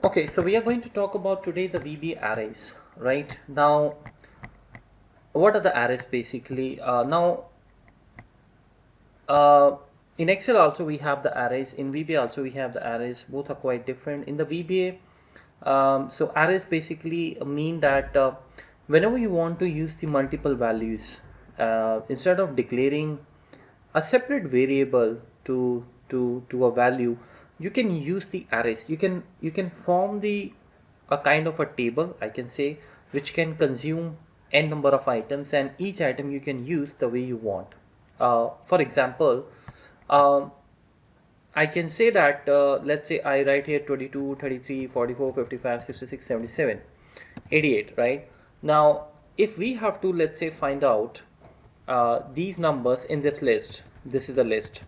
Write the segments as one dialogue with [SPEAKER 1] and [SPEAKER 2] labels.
[SPEAKER 1] Okay, so we are going to talk about today the VBA arrays, right? Now, what are the arrays basically? Uh, in Excel also we have the arrays. In VBA also we have the arrays. Both are quite different. In the VBA, so arrays basically mean that whenever you want to use the multiple values, instead of declaring a separate variable to a value, you can use the arrays. You can form the a kind of a table, I can say, which can consume n number of items, and each item you can use the way you want. For example, um, I can say that let's say I write here 22, 33, 44, 55, 66, 77, 88, right? Now, if we have to, let's say, find out these numbers in this list, this is a list.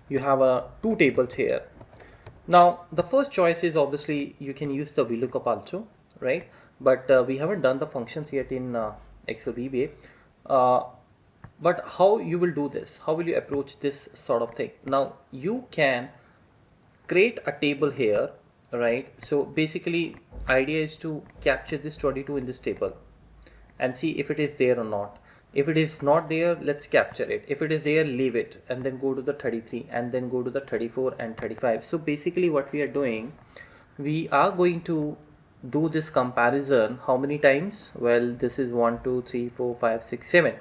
[SPEAKER 1] You have two tables here. Now, the first choice is obviously you can use the VLOOKUP also, right? But we haven't done the functions yet in Excel VBA. But how you will do this? How will you approach this sort of thing? Now, you can create a table here, right? So basically, idea is to capture this 22 in this table and see if it is there or not. If it is not there, let's capture it. If it is there, leave it and then go to the 33 and then go to the 34 and 35. So basically what we are doing, we are going to do this comparison how many times? Well, this is 1 2 3 4 5 6 7,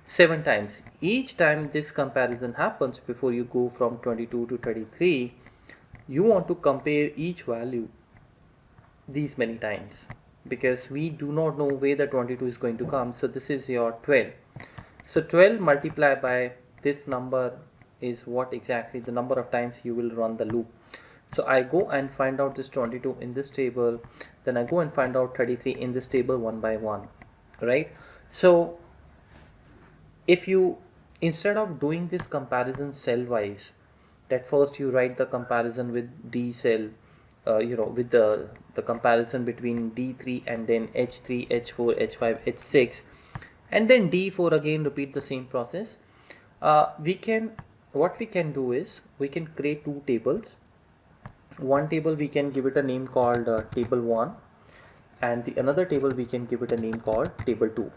[SPEAKER 1] 7 times. Each time this comparison happens, before you go from 22 to 33, you want to compare each value these many times, because we do not know where the 22 is going to come. So this is your 12. So 12 multiplied by this number is what exactly the number of times you will run the loop. So I go and find out this 22 in this table, then I go and find out 33 in this table one by one, right? So if you, instead of doing this comparison cell wise, that first you write the comparison with D cell, with the comparison between D3 and then H3, H4, H5, H6, and then D4 again, repeat the same process. What we can do is we can create two tables. One table we can give it a name called table 1, and the another table we can give it a name called table 2.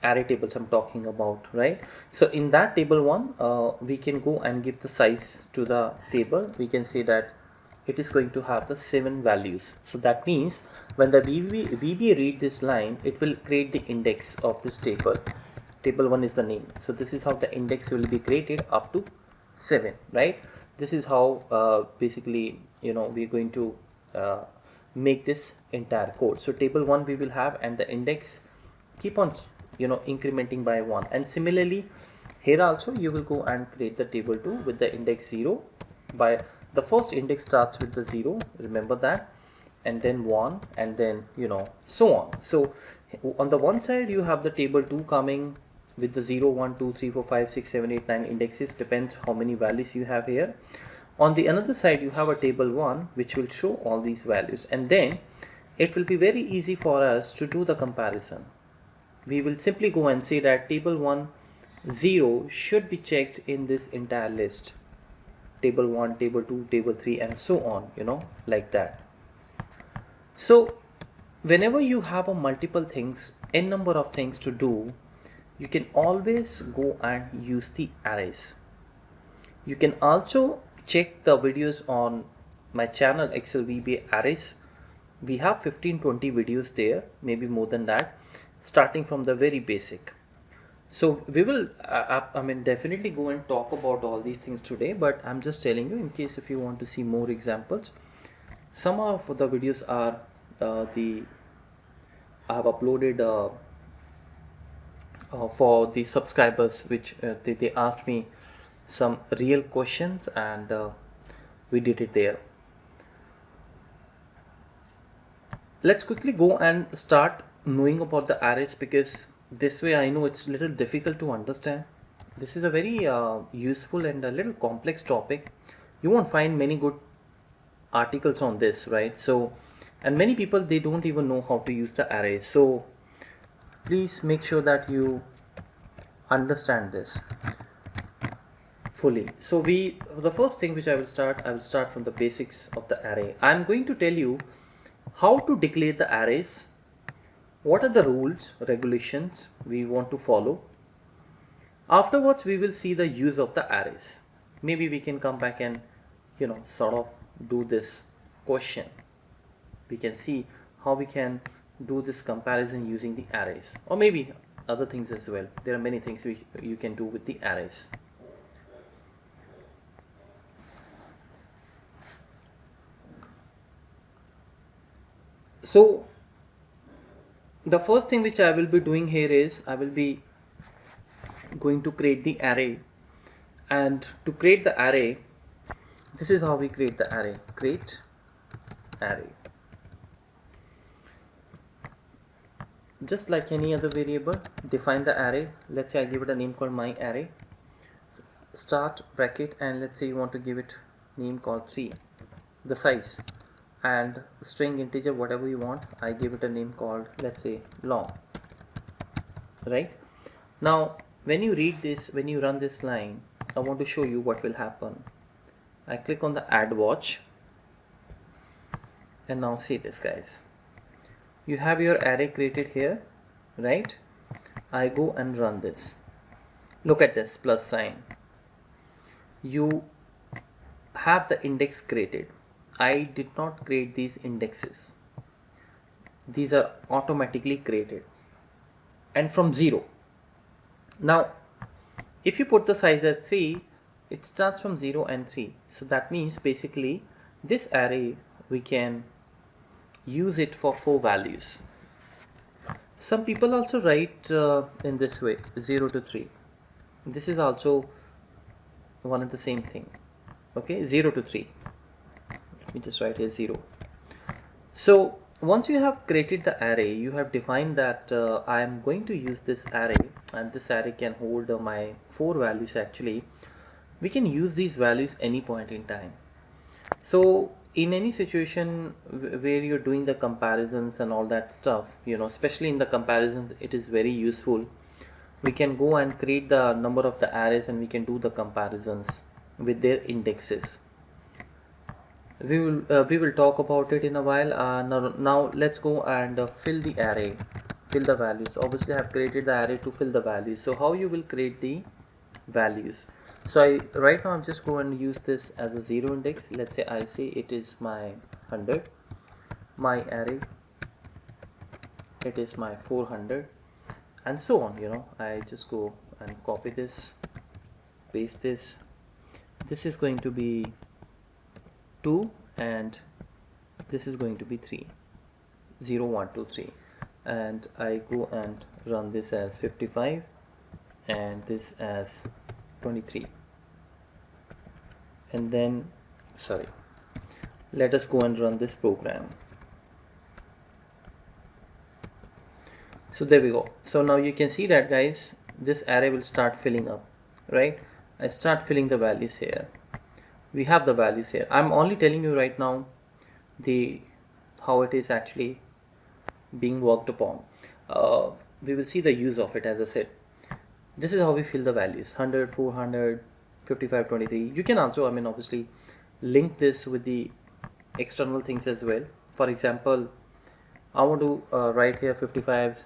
[SPEAKER 1] Array tables I'm talking about, right? So in that table 1, we can go and give the size to the table. We can say that it is going to have the 7 values. So that means when the VBA read this line, it will create the index of this table. Table 1 is the name. So this is how the index will be created up to 7, right? This is how basically, we're going to make this entire code. So table 1 we will have, and the index keep on incrementing by 1. And similarly here also you will go and create the table 2 with the index 0. By the first index starts with the 0, remember that, and then 1, and then so on. So on the one side you have the table 2 coming with the 0 1 2 3 4 5 6 7 8 9 indexes, depends how many values you have here. On the another side you have a table 1 which will show all these values, and then it will be very easy for us to do the comparison. We will simply go and say that table 1 0 should be checked in this entire list, table 1, table 2, table 3, and so on, like that. So whenever you have a multiple things, n number of things to do, you can always go and use the arrays. You can also check the videos on my channel Excel VBA arrays. We have 15-20 videos there, maybe more than that, starting from the very basic. So we will definitely go and talk about all these things today, but I'm just telling you in case if you want to see more examples. Some of the videos are I have uploaded for the subscribers, which they asked me some real questions, and we did it there. Let's quickly go and start knowing about the arrays, because this way I know it's a little difficult to understand. This is a very useful and a little complex topic. You won't find many good articles on this, right? So, and many people, they don't even know how to use the arrays. So please make sure that you understand this. fully. So the first thing which I will start from the basics of the array. I'm going to tell you how to declare the arrays, what are the rules, regulations we want to follow. Afterwards, we will see the use of the arrays. Maybe we can come back and sort of do this question. We can see how we can do this comparison using the arrays, or maybe other things as well. There are many things you can do with the arrays. So the first thing which I will be doing here is I will be going to create the array, and to create the array, this is how we create the array. Create array. Just like any other variable, define the array. Let's say I give it a name called my array. Start bracket, and let's say you want to give it name called 3. The size and string integer, whatever you want. I give it a name called, let's say, long. Right? Now when you read this, when you run this line, I want to show you what will happen. I click on the add watch, and now see this, guys. You have your array created here, right? I go and run this. Look at this plus sign. You have the index created. I did not create these indexes. These are automatically created, and from 0. Now if you put the size as 3, it starts from 0 and 3. So that means basically this array we can use it for 4 values. Some people also write in this way, 0 to 3. This is also one and the same thing. Okay, 0 to 3. Let me just write here 0. So once you have created the array, you have defined that I am going to use this array, and this array can hold my 4 values. Actually, we can use these values any point in time. So in any situation where you're doing the comparisons and all that stuff, especially in the comparisons, it is very useful. We can go and create the number of the arrays, and we can do the comparisons with their indexes. We will talk about it in a while. Now let's go and fill the array, fill the values. Obviously I have created the array to fill the values. So how you will create the values? So right now I'm just going to use this as a 0 index. Let's say I say it is my 100, my array, it is my 400, and so on. I just go and copy this, paste this. This is going to be 2, and this is going to be 3. 0 1 2 3, and I go and run this as 55 and this as 23, and then let us go and run this program. So there we go. So now you can see that, guys, this array will start filling up, right? I start filling the values here. We have the values here. I'm only telling you right now how it is actually being worked upon. We will see the use of it. As I said, this is how we fill the values: 100, 400, 55, 23. You can also, obviously link this with the external things as well. For example, I want to write here 55,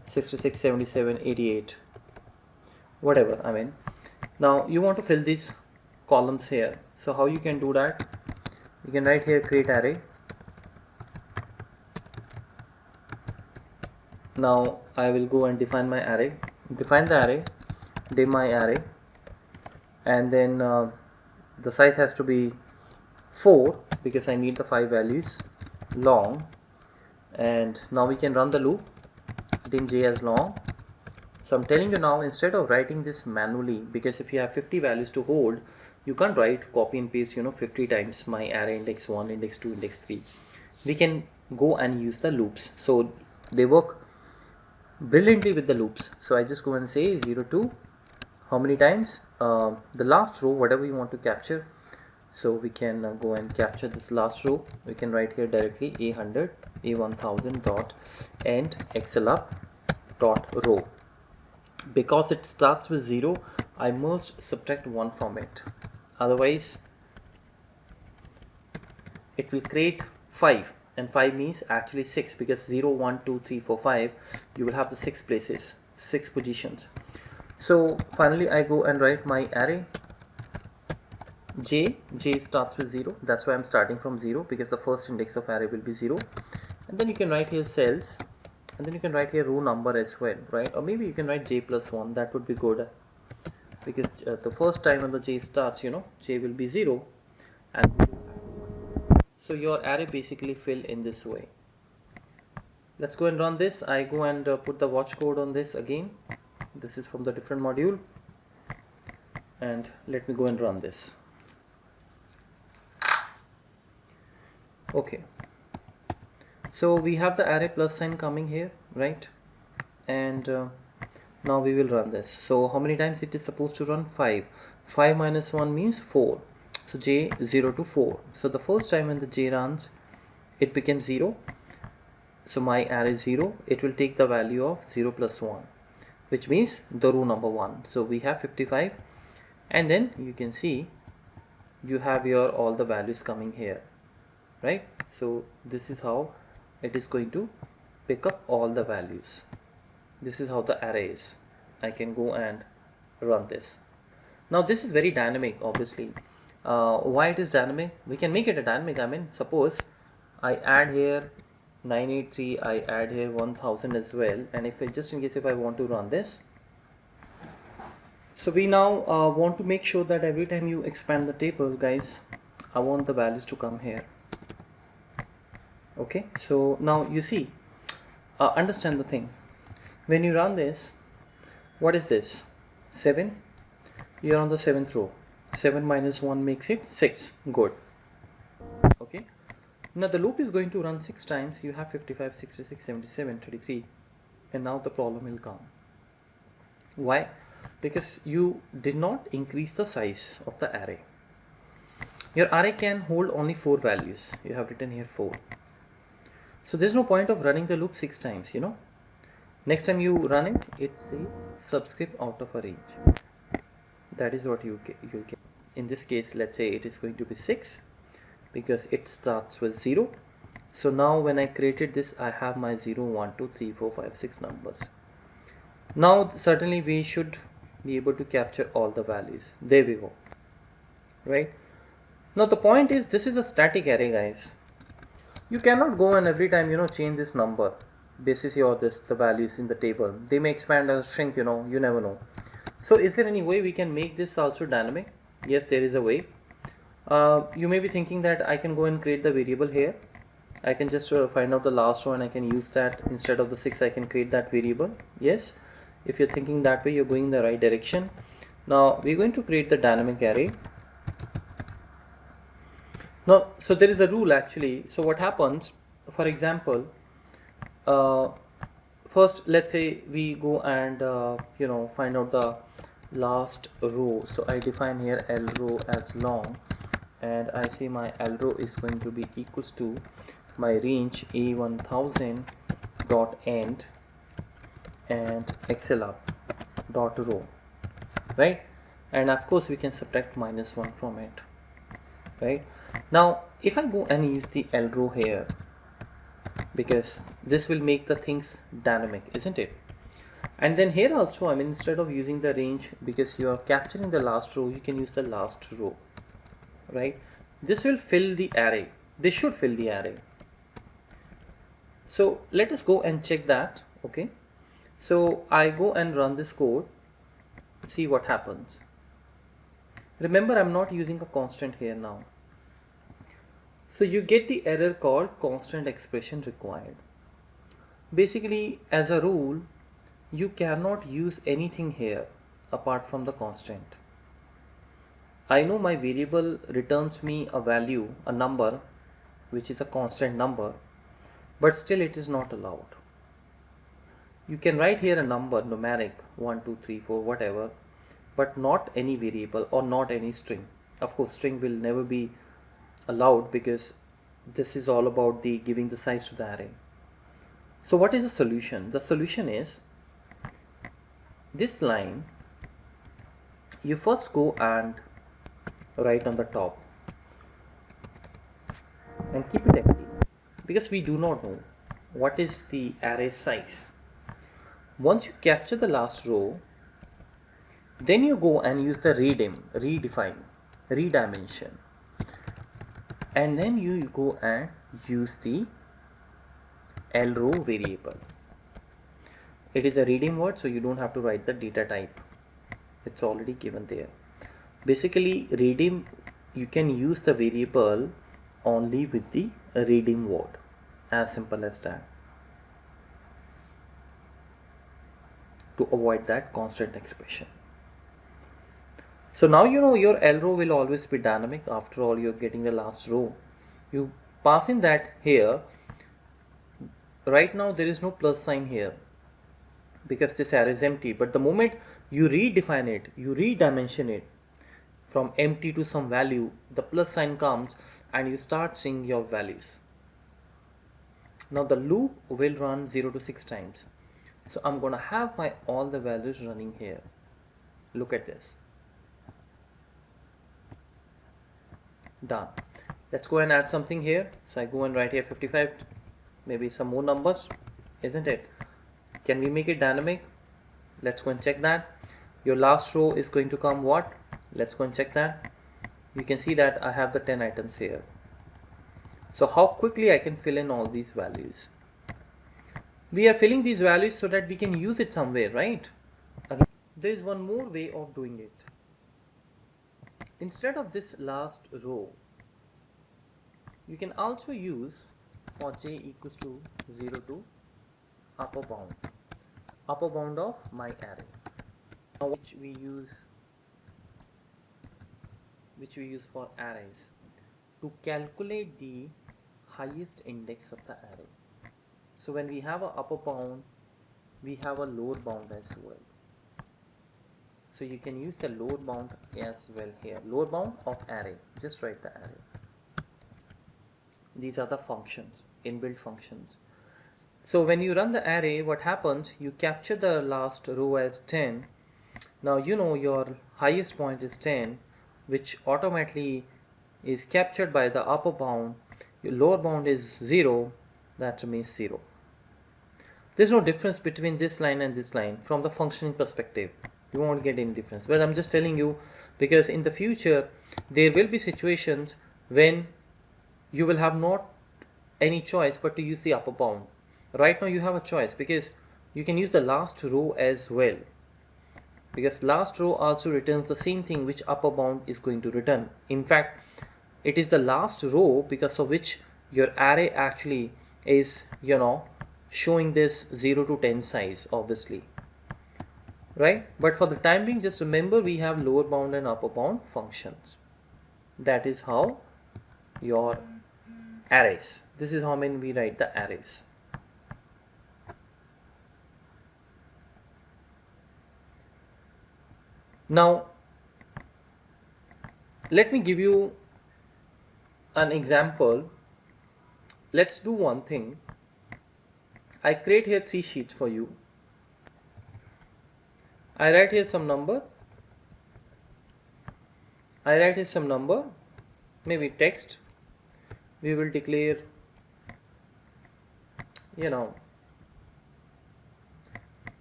[SPEAKER 1] 66, 77, 88, whatever. Now you want to fill these columns here. So how you can do that? You can write here create array. Now I will go and define my array, define the array, dim my array, and then the size has to be 4 because I need the 5 values, long. And now we can run the loop, dim j as long. So I'm telling you now, instead of writing this manually, because if you have 50 values to hold, you can't write copy and paste 50 times my array index 1, index 2, index 3. We can go and use the loops. So they work brilliantly with the loops. So I just go and say 0 to how many times, the last row, whatever you want to capture. So we can go and capture this last row. We can write here directly a100 a1000 dot end xlup dot row. because it starts with 0, I must subtract 1 from it. Otherwise, it will create 5, and 5 means actually 6, because 0, 1, 2, 3, 4, 5, you will have the 6 places, 6 positions. So finally I go and write my array j starts with 0. That's why I'm starting from 0, because the first index of array will be 0. And then you can write here cells, and then you can write here row number as well, right? Or maybe you can write j plus 1. That would be good, because the first time when the j starts, j will be 0, and so your array basically fill in this way. Let's go and run this. I go and put the watch code on this again. This is from the different module, and let me go and run this. Okay, so we have the array plus sign coming here, right? And now we will run this. So how many times it is supposed to run? 5. 5 minus 1 means 4. So j 0 to 4. So the first time when the j runs, it becomes 0. So my array 0, it will take the value of 0 plus 1, which means the row number 1. So we have 55, and then you can see you have your all the values coming here, right? So this is how it is going to pick up all the values. This is how the array is. I can go and run this. Now this is very dynamic, obviously. Why it is dynamic? We can make it a dynamic. I mean, suppose I add here 983, I add here 1000 as well, and if I just in case if I want to run this, so we now want to make sure that every time you expand the table, guys, I want the values to come here. Okay, so now you see, understand the thing. When you run this, what is this? 7. You are on the 7th row. 7 minus 1 makes it 6. Good. Okay. Now the loop is going to run 6 times. You have 55, 66, 77, 33, and now the problem will come. Why? Because you did not increase the size of the array. Your array can hold only 4 values. You have written here 4. So there's no point of running the loop 6 times, Next time you run it, it says subscript out of a range. That is what you get. In this case, let's say it is going to be 6, because it starts with 0. So now when I created this, I have my 0, 1, 2, 3, 4, 5, 6 numbers. Now certainly we should be able to capture all the values. There we go, right? Now the point is, this is a static array, guys. You cannot go and every time change this number basis the values in the table. They may expand or shrink, you never know. So is there any way we can make this also dynamic? Yes, there is a way. You may be thinking that I can go and create the variable here. I can just find out the last row and I can use that. Instead of the 6, I can create that variable. Yes, if you're thinking that way, you're going in the right direction. Now we're going to create the dynamic array. Now, so there is a rule actually. So what happens, for example, first let's say we go and find out the last row. So I define here L row as long, and I say my L row is going to be equals to my range A1000 dot end and XLR dot row, right? And of course we can subtract -1 from it, right? Now if I go and use the L row here, because this will make the things dynamic, isn't it? And then here also, I mean, instead of using the range, because you are capturing the last row, you can use the last row, right? This will fill the array. This should fill the array. So let us go and check that. Okay, so I go and run this code, see what happens. Remember, I'm not using a constant here now. So you get the error called constant expression required. Basically, as a rule, you cannot use anything here apart from the constant. I know my variable returns me a value, a number, which is a constant number, but still it is not allowed. You can write here a number, numeric, 1, 2, 3, 4, whatever, but not any variable or not any string. Of course, string will never be allowed, because this is all about the giving the size to the array. So what is the solution? The solution is, this line, you first go and write on the top and keep it empty, because we do not know what is the array size. Once you capture the last row, then you go and use the redefine, redimension, and then you go and use the lRow variable. It is a redeem word, so you don't have to write the data type. It's already given there. Basically, redeem, you can use the variable only with the redeem word. As simple as that. To avoid that constant expression. So now you know your lRow will always be dynamic. After all, you're getting the last row. You pass in that here. Right now there is no plus sign here, because this array is empty, but the moment you redefine it, you redimension it from empty to some value, the plus sign comes and you start seeing your values. Now the loop will run 0 to 6 times. So I'm going to have my all the values running here. Look at this. Done. Let's go and add something here. So I go and write here 55, maybe some more numbers, isn't it? Can we make it dynamic? Let's go and check that. Your last row is going to come what? Let's go and check that. You can see that I have the 10 items here. So how quickly I can fill in all these values? We are filling these values so that we can use it somewhere, right? Again, there is one more way of doing it. Instead of this last row, you can also use for j equals to 0 to upper bound of my array, which we use for arrays to calculate the highest index of the array. So when we have a upper bound, we have a lower bound as well. So you can use the lower bound as well here. Lower bound of array. Just write the array. These are the functions, inbuilt functions. So when you run the array, what happens? You capture the last row as 10. Now you know your highest point is 10, which automatically is captured by the upper bound. Your lower bound is 0, that remains 0. There's no difference between this line and this line from the functioning perspective. You won't get any difference. But I'm just telling you, because in the future there will be situations when you will have not any choice but to use the upper bound. Right now you have a choice, because you can use the last row as well, because last row also returns the same thing which upper bound is going to return. In fact, it is the last row because of which your array actually is, showing this 0 to 10 size, obviously, right? But for the time being, just remember we have lower bound and upper bound functions. That is how your arrays, this is how when we write the arrays. Now let me give you an example. Let's do one thing. I create here 3 sheets for you. I write here some number. Maybe text. We will declare,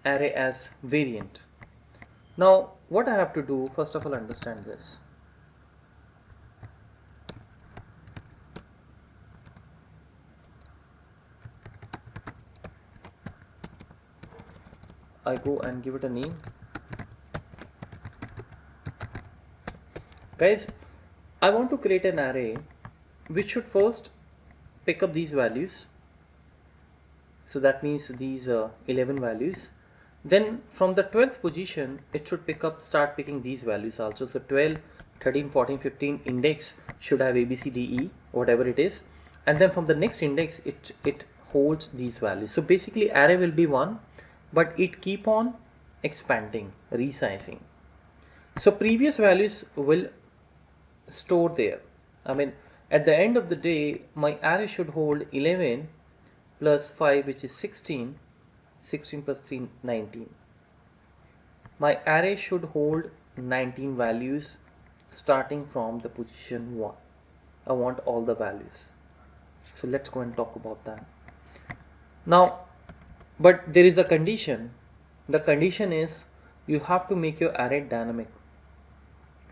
[SPEAKER 1] array as variant. Now what I have to do, first of all, understand this. I go and give it a name. Guys, I want to create an array which should first pick up these values. So that means these 11 values. Then from the 12th position, it should start picking these values also. So 12, 13, 14, 15 index should have A, B, C, D, E, whatever it is. And then from the next index, it holds these values. So basically array will be 1, but it keep on expanding, resizing. So previous values will store there. I mean, at the end of the day, my array should hold 11 plus 5, which is 16. 16 plus 3, 19. my array should hold 19 values starting from the position 1. I want all the values. So let's go and talk about that. Now, but there is a condition. The condition is you have to make your array dynamic.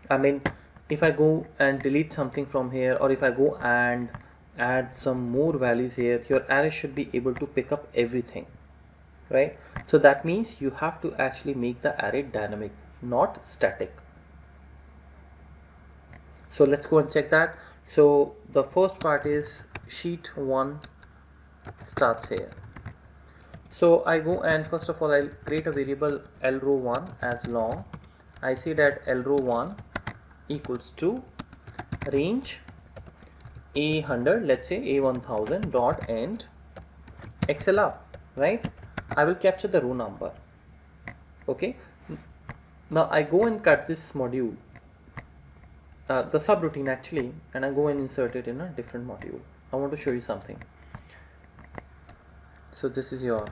[SPEAKER 1] I mean, if I go and delete something from here, or if I go and add some more values here, your array should be able to pick up everything, right? So that means you have to actually make the array dynamic, not static. So let's go and check that. So the first part is sheet 1 starts here. So I go and first of all I'll create a variable lrow1 as long I say that lrow1 equals to range a100, let's say a1000 dot end xlr, right? I will capture the row number. Okay, now I go and cut this module, the subroutine actually, and I go and insert it in a different module. I want to show you something. So this is your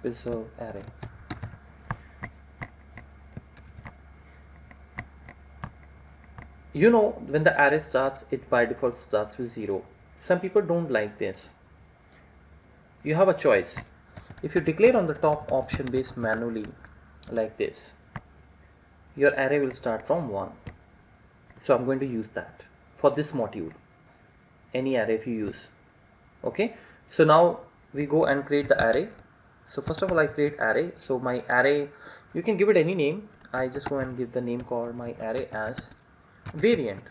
[SPEAKER 1] reserve array. You know, when the array starts, it by default starts with 0. Some people don't like this. You have a choice. If you declare on the top option base manually like this, your array will start from 1. So I'm going to use that for this module. Any array if you use. Okay. So now we go and create the array. So first of all I create array. So my array, you can give it any name. I just go and give the name called my array as variant.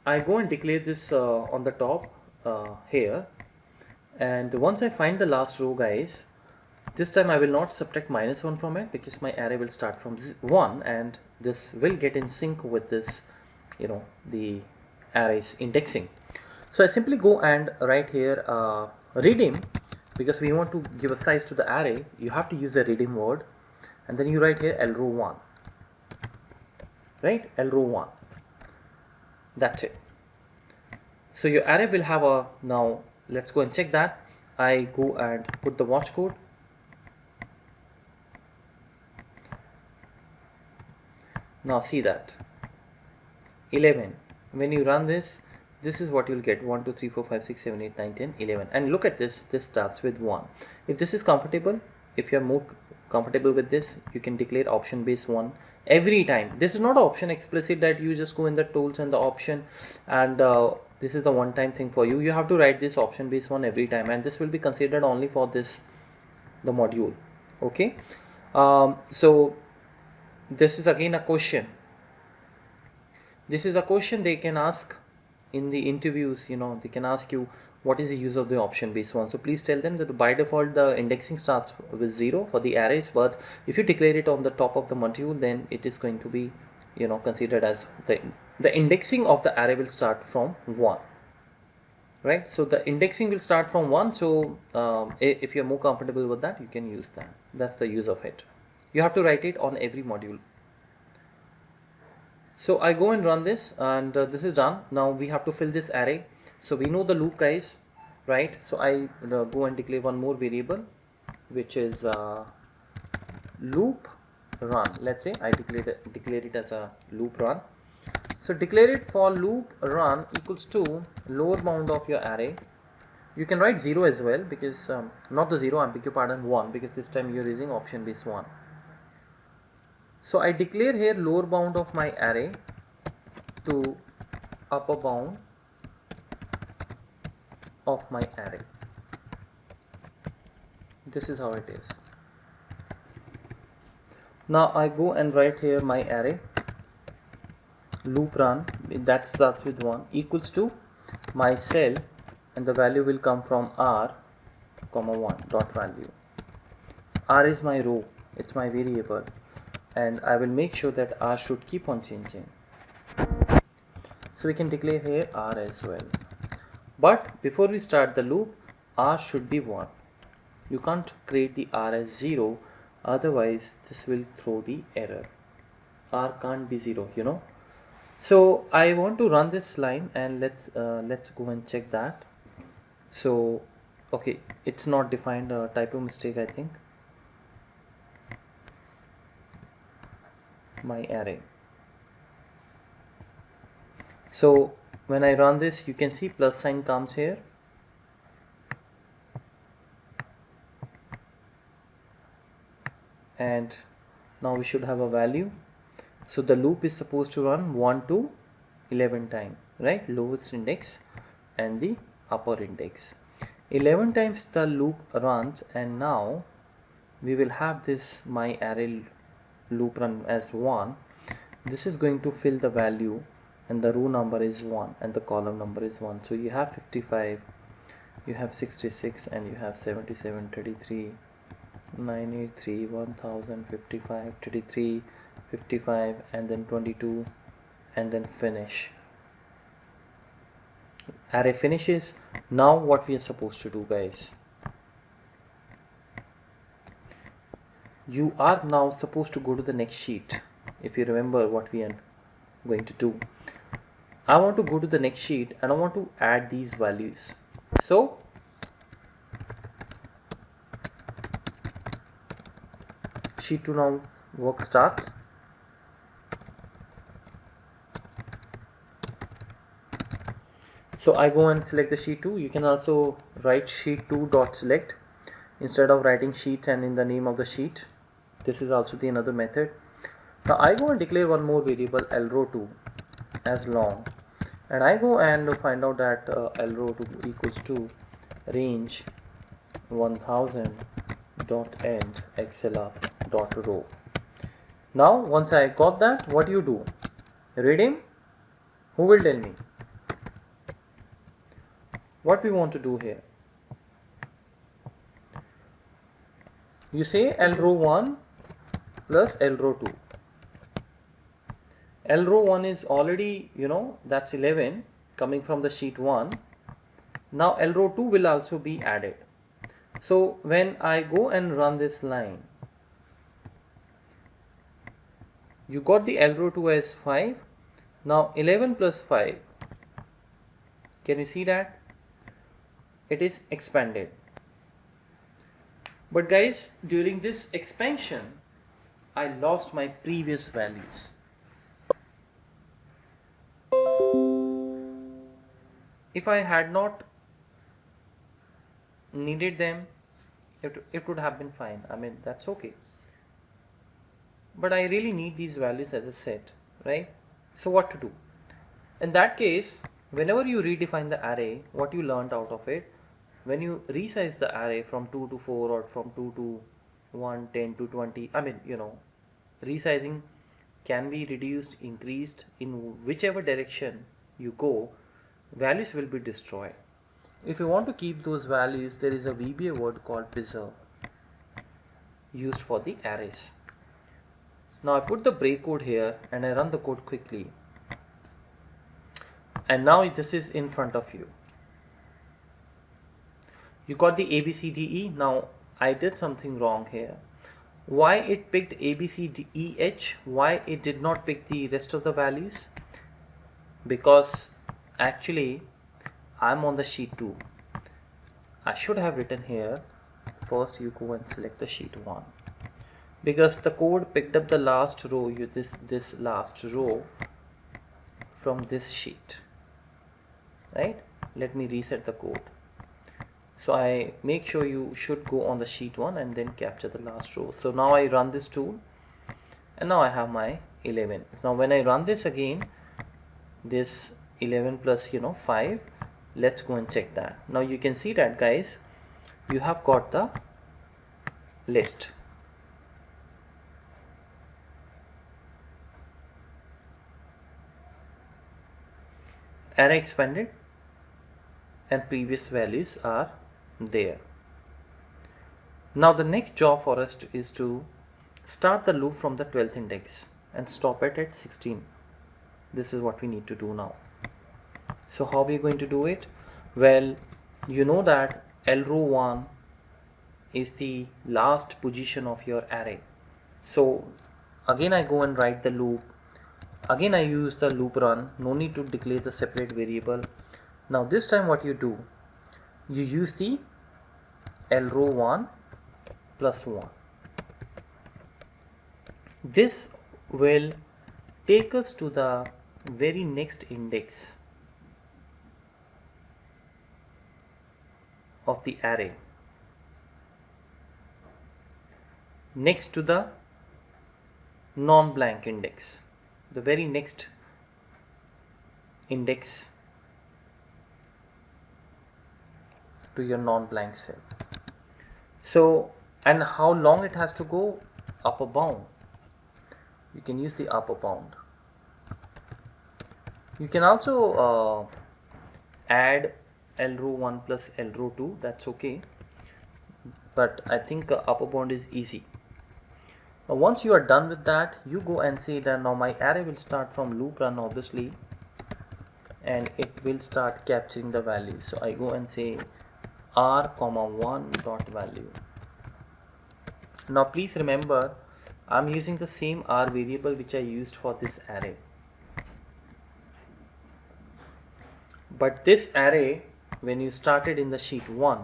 [SPEAKER 1] I go and declare this on the top here, and once I find the last row, guys, this time I will not subtract -1 from it because my array will start from 1 and this will get in sync with this, you know, the array's indexing. So I simply go and write here redeem, because we want to give a size to the array. You have to use the redeem word, and then you write here lrow1, right? lrow1, that's it. So your array will have a, now let's go and check that. I go and put the watch code. Now see that 11, when you run this, this is what you'll get: 1 2 3 4 5 6 7 8 9 10 11. And look at this, this starts with 1. If this is comfortable, if you're more comfortable with this, you can declare option base 1 every time. This is not an option explicit that you just go in the tools and the option and this is the one time thing for you. You have to write this option base 1 every time, and this will be considered only for this, the module. Okay. So this is again a question. This is a question they can ask in the interviews. You know, they can ask you what is the use of the option base 1. So please tell them that by default the indexing starts with 0 for the arrays, but if you declare it on the top of the module, then it is going to be, you know, considered as the indexing of the array will start from 1, right? So the indexing will start from 1. So if you're more comfortable with that, you can use that. That's the use of it. You have to write it on every module. So I go and run this, and this is done. Now we have to fill this array. So we know the loop, guys, right? So I go and declare one more variable, which is loop run. Let's say I declare it as a loop run. So declare it for loop run equals to lower bound of your array. You can write 0 as well, because not the 0, I beg your pardon, 1, because this time you're using option base 1. So I declare here lower bound of my array to upper bound of my array. This is how it is. Now I go and write here my array loop run, that starts with 1, equals to my cell, and the value will come from r comma 1 dot value. R is my row, it's my variable, and I will make sure that r should keep on changing. So we can declare here r as well. But before we start the loop, r should be 1. You can't create the r as 0, otherwise this will throw the error. R can't be 0, you know. So I want to run this line, and let's go and check that. So okay, it's not defined, a typo mistake I think. my array. So when I run this, you can see plus sign comes here. And now we should have a value. So the loop is supposed to run 1 to 11 times, right? Lowest index and the upper index. 11 times the loop runs, and now we will have this my array loop run as 1. This is going to fill the value, and the row number is 1 and the column number is 1. So you have 55, you have 66, and you have 77, 33, 983, 1000, 55, 33, 55, and then 22, and then finish. Array finishes. Now what we are supposed to do, guys, you are now supposed to go to the next sheet. If you remember what we are going to do, I want to go to the next sheet and I want to add these values. So sheet 2 now work starts. So I go and select the sheet 2. You can also write sheet 2 dot select instead of writing sheets and in the name of the sheet. This is also the another method. Now I go and declare one more variable lrow2 as long, and I go and find out that lrow2 equals to range 1000 dot end xlr dot row. Now once I got that, what do you do? Redeem? Who will tell me what we want to do here? You say lrow1 plus lrow2. lrow1 is already, that's 11 coming from the sheet 1. Now lrow2 will also be added. So when I go and run this line, you got the lrow2 as 5. Now 11 plus 5, can you see that? It is expanded. But guys, during this expansion, I lost my previous values. If I had not needed them, it would have been fine. I mean, that's okay. But I really need these values as a set, right? So what to do? In that case, whenever you redefine the array, what you learned out of it, when you resize the array from 2 to 4 or from 2 to 1, 10 to 20, I mean, resizing can be reduced, increased, in whichever direction you go, values will be destroyed. If you want to keep those values, there is a VBA word called preserve used for the arrays. Now I put the break code here and I run the code quickly. And now this is in front of you. You got the ABCDE. Now I did something wrong here. Why it picked ABCDEH? Why it did not pick the rest of the values? Because actually I'm on the sheet 2. I should have written here, first you go and select the sheet 1, because the code picked up the last row, this last row from this sheet, right? Let me reset the code. So I make sure you should go on the sheet 1 and then capture the last row. So now I run this tool and now I have my 11. Now when I run this again, this 11 plus 5, let's go and check that. Now you can see that, guys, you have got the list. Array expanded and previous values are there. Now the next job for us is to start the loop from the 12th index and stop it at 16. This is what we need to do now. So how are we going to do it? Well, you know that lrow1 is the last position of your array. So again I go and write the loop. Again I use the loop run. No need to declare the separate variable. Now this time what you do, you use the lrow1 plus 1. This will take us to the very next index of the array, next to the non-blank index, the very next index to your non-blank cell. So, and how long it has to go? Upper bound. You can use the upper bound. You can also add L row 1 plus L row 2, that's okay, but I think upper bound is easy. Now once you are done with that, you go and say that now my array will start from loop run, obviously, and it will start capturing the value. So I go and say r comma 1 dot value. Now please remember, I'm using the same r variable which I used for this array, but this array, when you started in the sheet 1,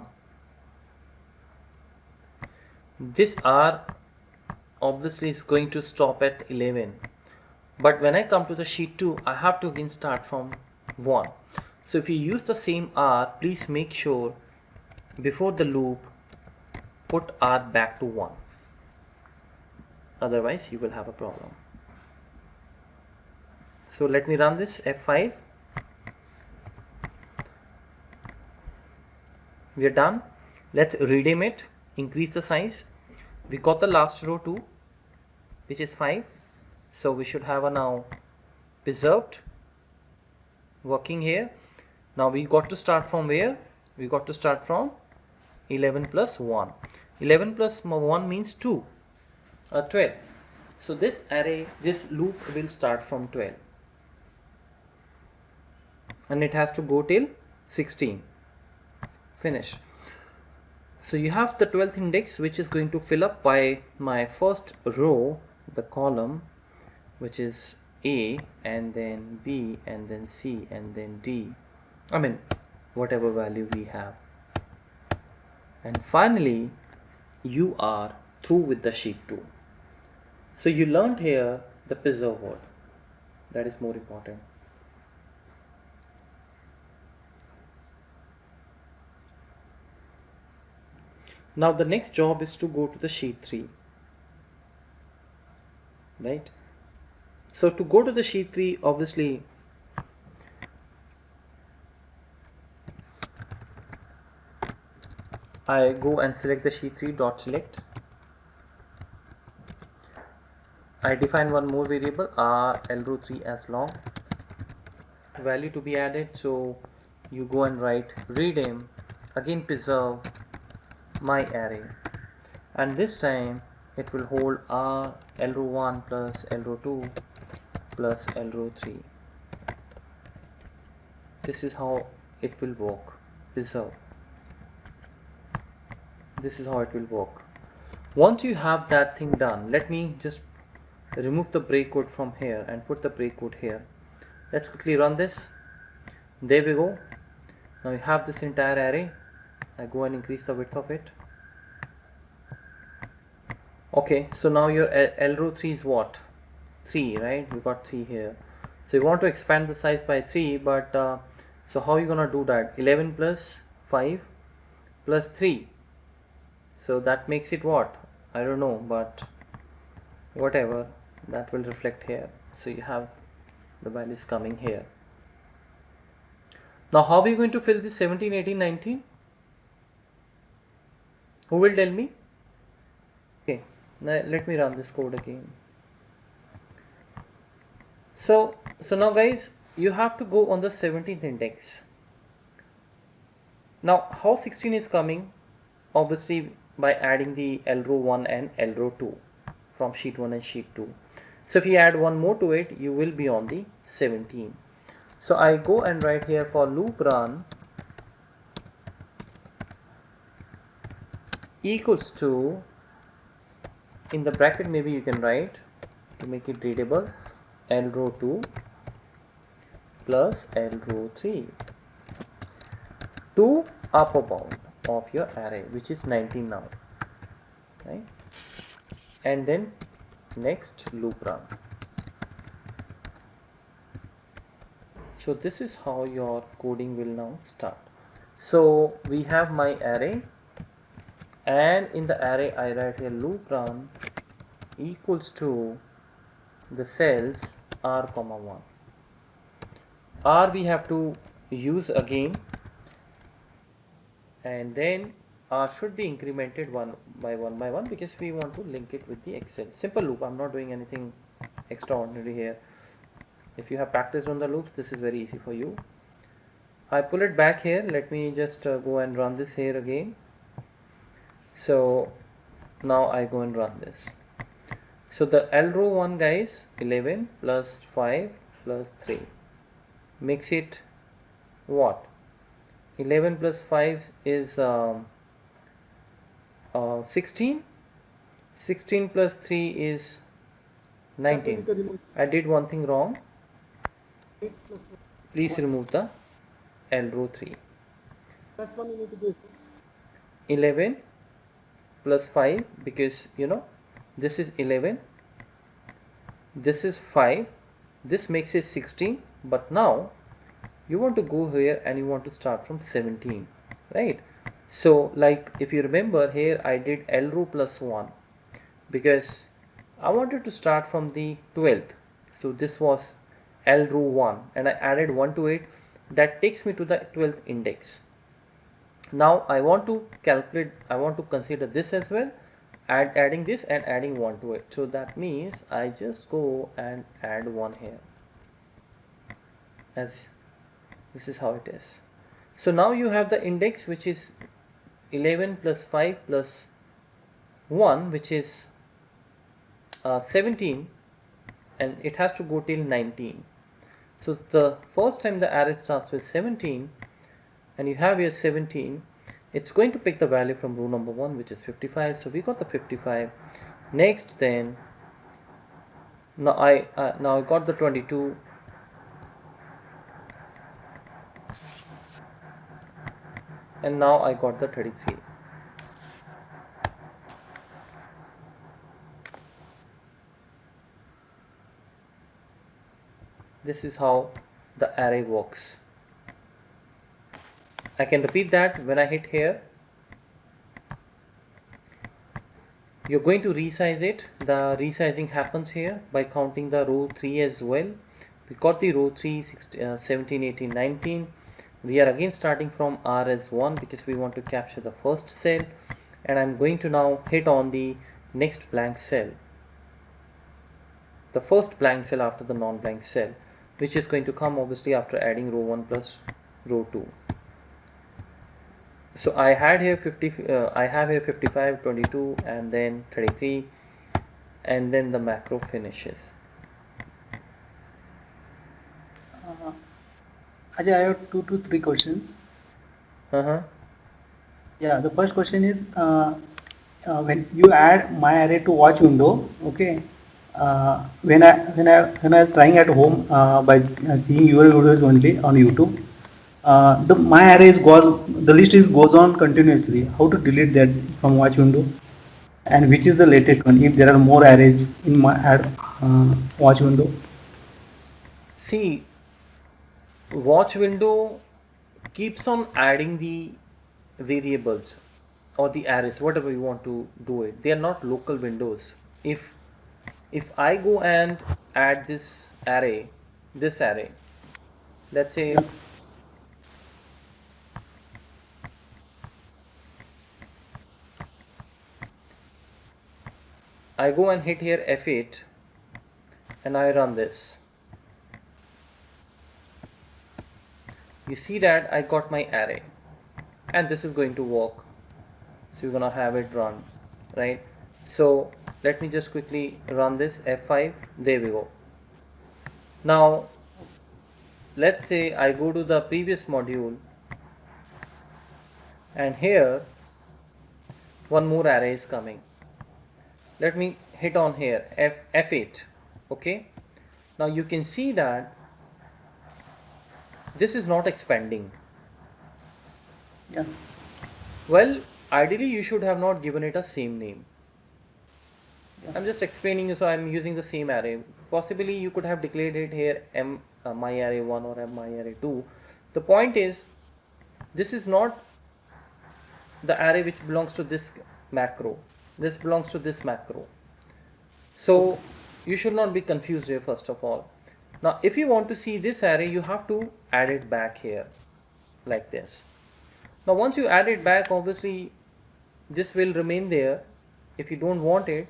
[SPEAKER 1] this r obviously is going to stop at 11, but when I come to the sheet 2, I have to again start from 1. So if you use the same r, please make sure before the loop put r back to 1, otherwise you will have a problem. So let me run this F5. We are done. Let's rename it, increase the size. We got the last row too, which is 5. So we should have a now preserved working here. Now we got to start from where? We got to start from 11 plus 1. 11 plus 1 means 2, 12. So this array, this loop will start from 12 and it has to go till 16. Finish. So you have the 12th index, which is going to fill up by my first row, the column, which is A, and then B, and then C, and then D. I mean, whatever value we have. And finally, you are through with the sheet 2. So you learned here the preserve word. That is more important. Now the next job is to go to the sheet 3, right? So to go to the sheet 3, obviously I go and select the sheet 3 dot select. I define one more variable, r L row 3 as long, value to be added. So you go and write readme, again preserve my array, and this time it will hold r L row 1 plus L row 2 plus L row 3. This is how it will work. Preserve. This is how it will work. Once you have that thing done, let me just remove the break code from here and put the break code here. Let's quickly run this. There we go. Now you have this entire array. I go and increase the width of it. Okay, so now your L row 3 is what? 3, right? We got 3 here. So you want to expand the size by 3, but so how are you gonna do that? 11 plus 5 plus 3. So that makes it what? I don't know, but whatever, that will reflect here. So you have the values coming here. Now how are you going to fill this 17, 18, 19? Who will tell me? Okay, now let me run this code again. So now guys, you have to go on the 17th index. Now how 16 is coming? Obviously by adding the L row 1 and L row 2 from sheet 1 and sheet 2. So if you add one more to it, you will be on the 17. So I go and write here for loop run equals to, in the bracket maybe you can write to make it readable, L row 2 plus L row 3 to upper bound of your array, which is 19 now, right? And then next loop run. So this is how your coding will now start. So we have my array, and in the array I write here loop run equals to the cells r comma 1. R we have to use again, and then R should be incremented one by one because we want to link it with the Excel. Simple loop. I'm not doing anything extraordinary here. If you have practiced on the loops, this is very easy for you. I pull it back here. Let me just go and run this here again. So now I go and run this. So the L row 1, guys, 11 plus 5 plus 3 makes it what? 11 plus 5 is 16. 16 plus 3 is 19. I did one thing wrong. Please remove the L row 3. 11 plus 5, because you know this is 11, this is 5, this makes it 16, but now you want to go here and you want to start from 17, right? So like if you remember here, I did L row plus 1 because I wanted to start from the 12th. So this was L row 1 and I added 1 to it. That takes me to the 12th index. Now I want to calculate, I want to consider this as well, adding this and adding 1 to it. So that means I just go and add 1 here, as this is how it is. So now you have the index, which is 11 plus 5 plus 1, which is 17, and it has to go till 19. So the first time the array starts with 17 and you have here 17, it's going to pick the value from row number 1, which is 55. So we got the 55. Next, then now I got the 22, and now I got the 33. This is how the array works. I can repeat that. When I hit here, you're going to resize it. The resizing happens here by counting the row 3 as well. We got the row 3, 17, 18, 19. We are again starting from R as 1 because we want to capture the first cell, and I'm going to now hit on the next blank cell, the first blank cell after the non-blank cell, which is going to come obviously after adding row 1 plus row 2. So I had here 50, I have here 55, 22, and then 33, and then the macro finishes.
[SPEAKER 2] Ajay, I have 2 to 3 questions. Yeah, the first question is when you add my array to watch window, okay. When I was trying at home by seeing your videos only on YouTube, the my arrays the list goes on continuously. How to delete that from watch window, and which is the latest one? If there are more arrays in my watch window.
[SPEAKER 1] See, watch window keeps on adding the variables or the arrays, whatever you want to do it. They are not local windows. If I go and add this array, let's say,
[SPEAKER 2] Yeah.
[SPEAKER 1] I go and hit here F8 and I run this. You see that I got my array, and this is going to work. So you're gonna have it run, right? So let me just quickly run this F5. There we go. Now let's say I go to the previous module, and here one more array is coming. Let me hit on here F8. Okay, now you can see that this is not expanding.
[SPEAKER 2] Yeah.
[SPEAKER 1] Well, ideally you should have not given it a same name.
[SPEAKER 2] Yeah.
[SPEAKER 1] I'm just explaining you, so I'm using the same array. Possibly you could have declared it here my array 1 or my array 2. The point is, this is not the array which belongs to this macro. This belongs to this macro. So you should not be confused here first of all. Now if you want to see this array, you have to add it back here like this. Now once you add it back, obviously this will remain there. If you don't want it,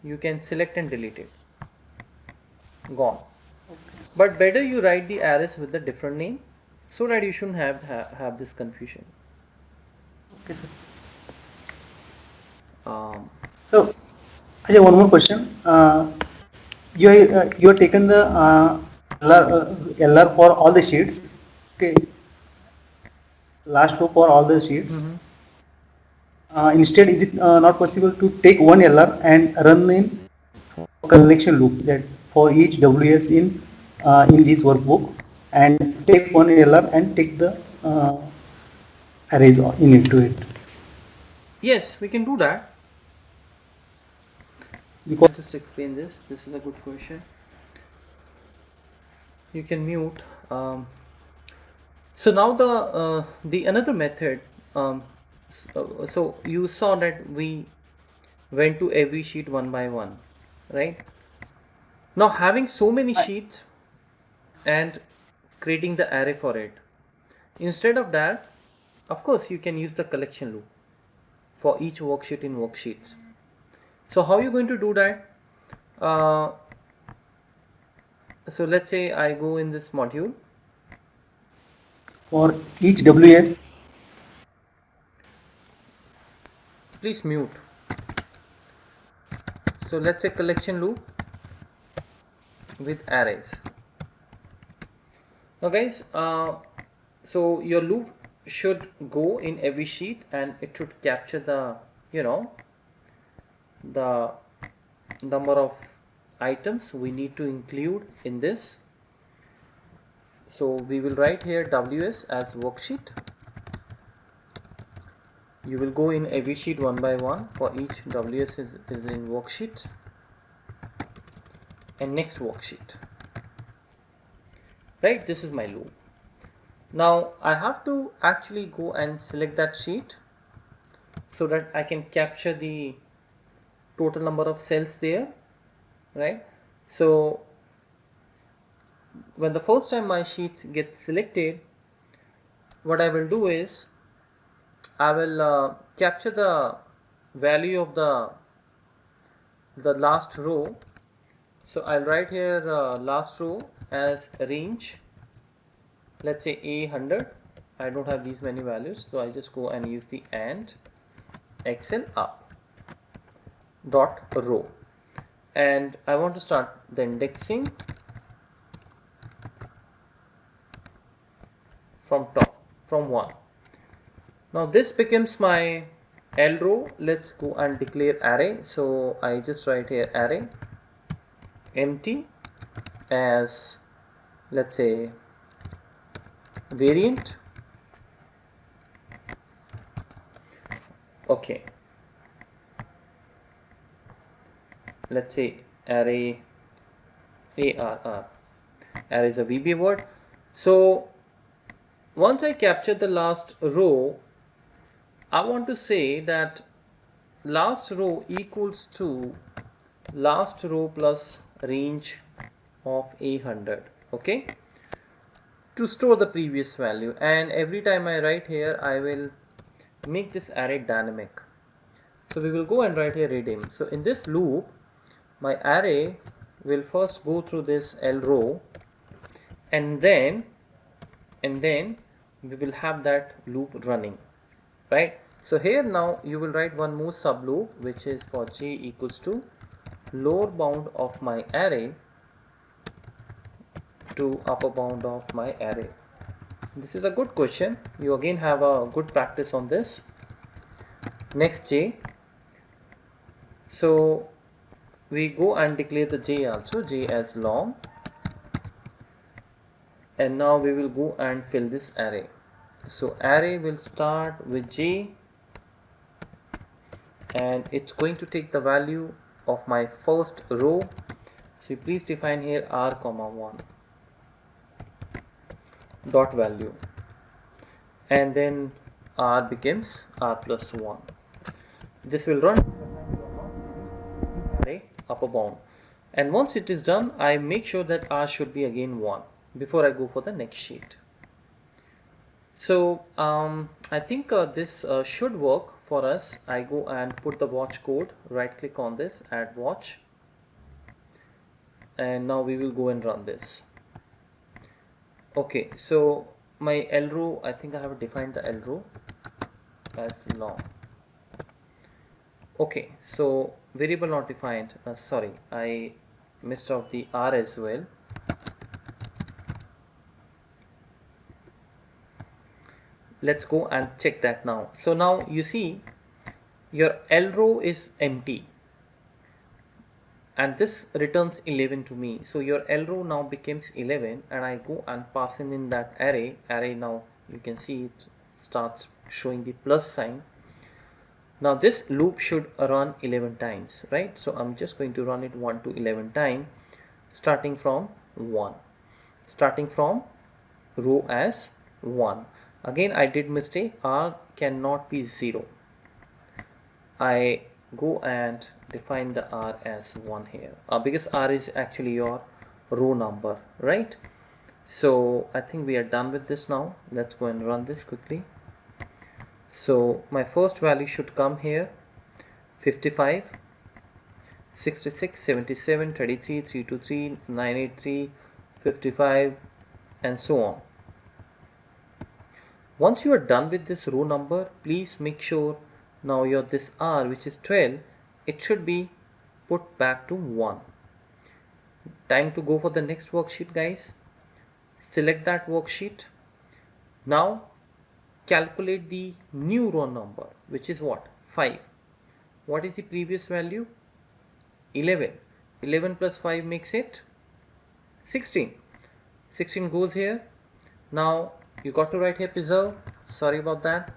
[SPEAKER 1] you can select and delete it. Gone. But better you write the arrays with a different name so that you shouldn't have this confusion.
[SPEAKER 2] Okay, sir.
[SPEAKER 1] So
[SPEAKER 2] Ajay, one more question. You have taken the LR for all the sheets. Okay. Last row for all the sheets. Instead, is it not possible to take one LR and run in connection loop that for each WS in this workbook, and take one LR and take the arrays into it?
[SPEAKER 1] yes, we can do that.
[SPEAKER 2] Because
[SPEAKER 1] I'll just explain this. This is a good question. You can mute. So now the another method. So you saw that we went to every sheet one by one, right? Now having so many sheets and creating the array for it. Instead of that, of course, you can use the collection loop for each worksheet in worksheets. So how are you going to do that? So let's say I go in this module.
[SPEAKER 2] for each WS,
[SPEAKER 1] Please mute. So let's say collection loop with arrays. Now guys, so your loop should go in every sheet and it should capture the, the number of items we need to include in this. So we will write here WS as worksheet. You will go in every sheet one by one. For each WS is in worksheets and next worksheet. Right, this is my loop. Now I have to actually go and select that sheet so that I can capture the total number of cells there, right? So when the first time my sheets get selected, what I will do is I will capture the value of the last row. So I'll write here last row as range, let's say A100. I don't have these many values, so I just go and use the AND Excel up dot row, and I want to start the indexing from top, from 1. Now this becomes my L row. Let's go and declare array. So I just write here array empty as, let's say, variant. Okay, let's say array ARR. Array is a VBA word. So once I capture the last row, I want to say that last row equals to last row plus range of A100. Okay, to store the previous value, and every time I write here I will make this array dynamic. So we will go and write here redeem. So in this loop my array will first go through this L row, and then we will have that loop running, right? So here now you will write one more sub loop, which is for j equals to lower bound of my array to upper bound of my array. This is a good question. You again have a good practice on this. Next j. So we go and declare the j also, j as long, and now we will go and fill this array. So array will start with j, and it's going to take the value of my first row. So please define here r comma 1. dot value, and then r becomes r plus 1. This will run array upper bound, and once it is done, I make sure that r should be again 1 before I go for the next sheet. So I think this should work for us. I go and put the watch code, right click on this, add watch, and now we will go and run this. Okay, so my L row, I think I have defined the L row as long. Okay, so variable not defined, sorry, I missed out the R as well. Let's go and check that now. So now you see your L row is empty and this returns 11 to me. So your L row now becomes 11, and I go and pass in that array. Now you can see it starts showing the plus sign. Now this loop should run 11 times, right? So I'm just going to run it 1 to 11 times, starting from 1, starting from row as 1. Again, I did mistake, r cannot be 0. I go and define the r as 1 here, because r is actually your row number, right? So I think we are done with this now. Let's go and run this quickly. So my first value should come here, 55, 66, 77, 33, 323, 983, 55, and so on. Once you are done with this row number, please make sure now your this r, which is 12, it should be put back to 1. Time to go for the next worksheet, guys. Select that worksheet. Now calculate the new row number, which is what? 5. What is the previous value? 11. 11 plus 5 makes it 16. 16 goes here. Now you got to write here preserve. Sorry about that.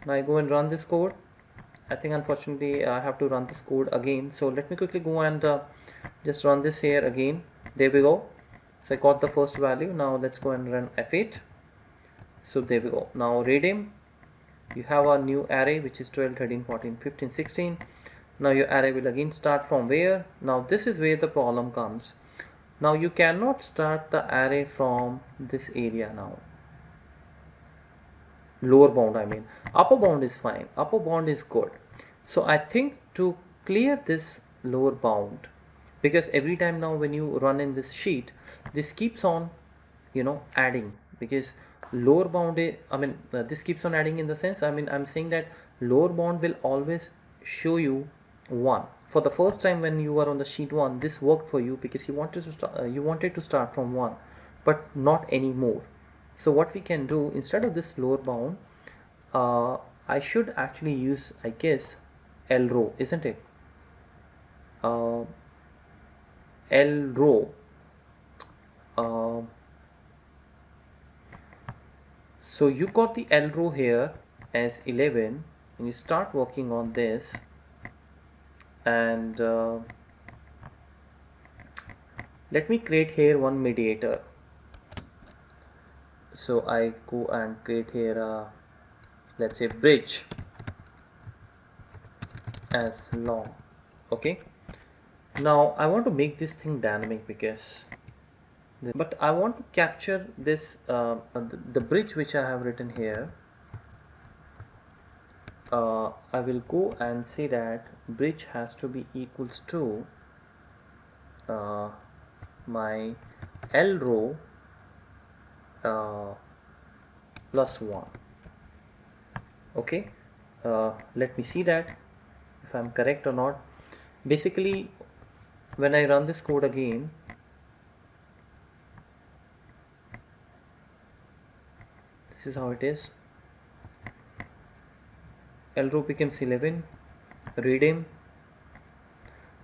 [SPEAKER 1] Now I go and run this code. I think unfortunately I have to run this code again. So let me quickly go and just run this here again. There we go. So I got the first value. Now let's go and run F8. So there we go. Now redeem. You have a new array which is 12, 13, 14, 15, 16. Now your array will again start from where? Now this is where the problem comes. Now you cannot start the array from this area now. Lower bound, I mean. Upper bound is fine. Upper bound is good. So I think to clear this lower bound, because every time now when you run in this sheet, this keeps on, adding, because lower bound, this keeps on adding in the sense, I'm saying that lower bound will always show you 1. For the first time when you were on the sheet 1, this worked for you because you wanted to start from 1, but not anymore. So what we can do, instead of this lower bound, I should actually use, I guess, L row, isn't it? L row. So you got the L row here as 11, and you start working on this, and let me create here one mediator. So I go and create here let's say bridge as long. Okay, now I want to make this thing dynamic, because but I want to capture this the bridge which I have written here. I will go and say that bridge has to be equals to my L row plus 1. Okay, let me see that if I'm correct or not. Basically, when I run this code again, this is how it is. L row becomes 11, redeem.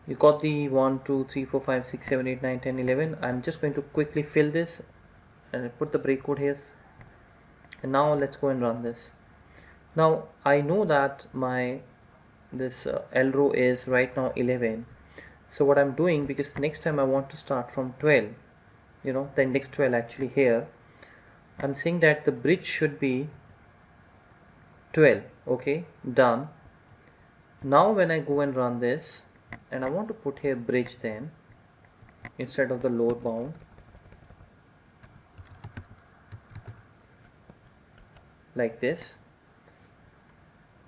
[SPEAKER 1] You got the 1, 2, 3, 4, 5, 6, 7, 8, 9, 10, 11. I'm just going to quickly fill this and put the breakcode here. And now let's go and run this. Now I know that my this L row is right now 11. So what I'm doing, because next time I want to start from 12, the index 12 actually here. I'm saying that the bridge should be 12. Okay, done. Now when I go and run this, and I want to put here bridge then instead of the lower bound, like this.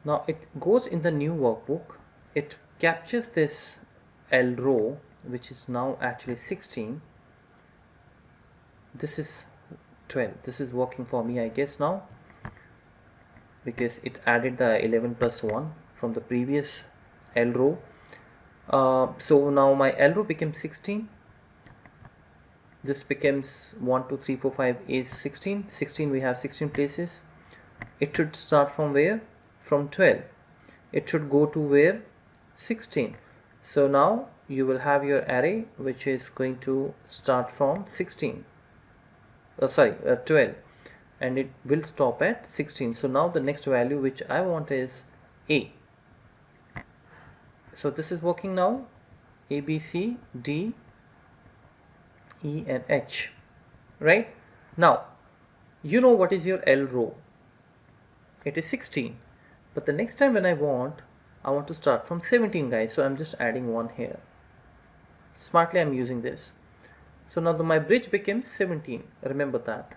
[SPEAKER 1] Now it goes in the new workbook, it captures this L row, which is now actually 16. This is 12. This is working for me, I guess, now, because it added the 11 plus 1 from the previous L row. So now my L row becomes 16. This becomes 1 2 3 4 5 is 16. 16, we have 16 places. It should start from where? From 12. It should go to where? 16. So now you will have your array which is going to start from 16. 12, and it will stop at 16. So now the next value which I want is A. So this is working now. A, B, C, D, E and H, right? Now you know what is your L row. It is 16, but the next time when I want to start from 17, guys. So I'm just adding 1 here. Smartly I'm using this. So now my bridge becomes 17. Remember that.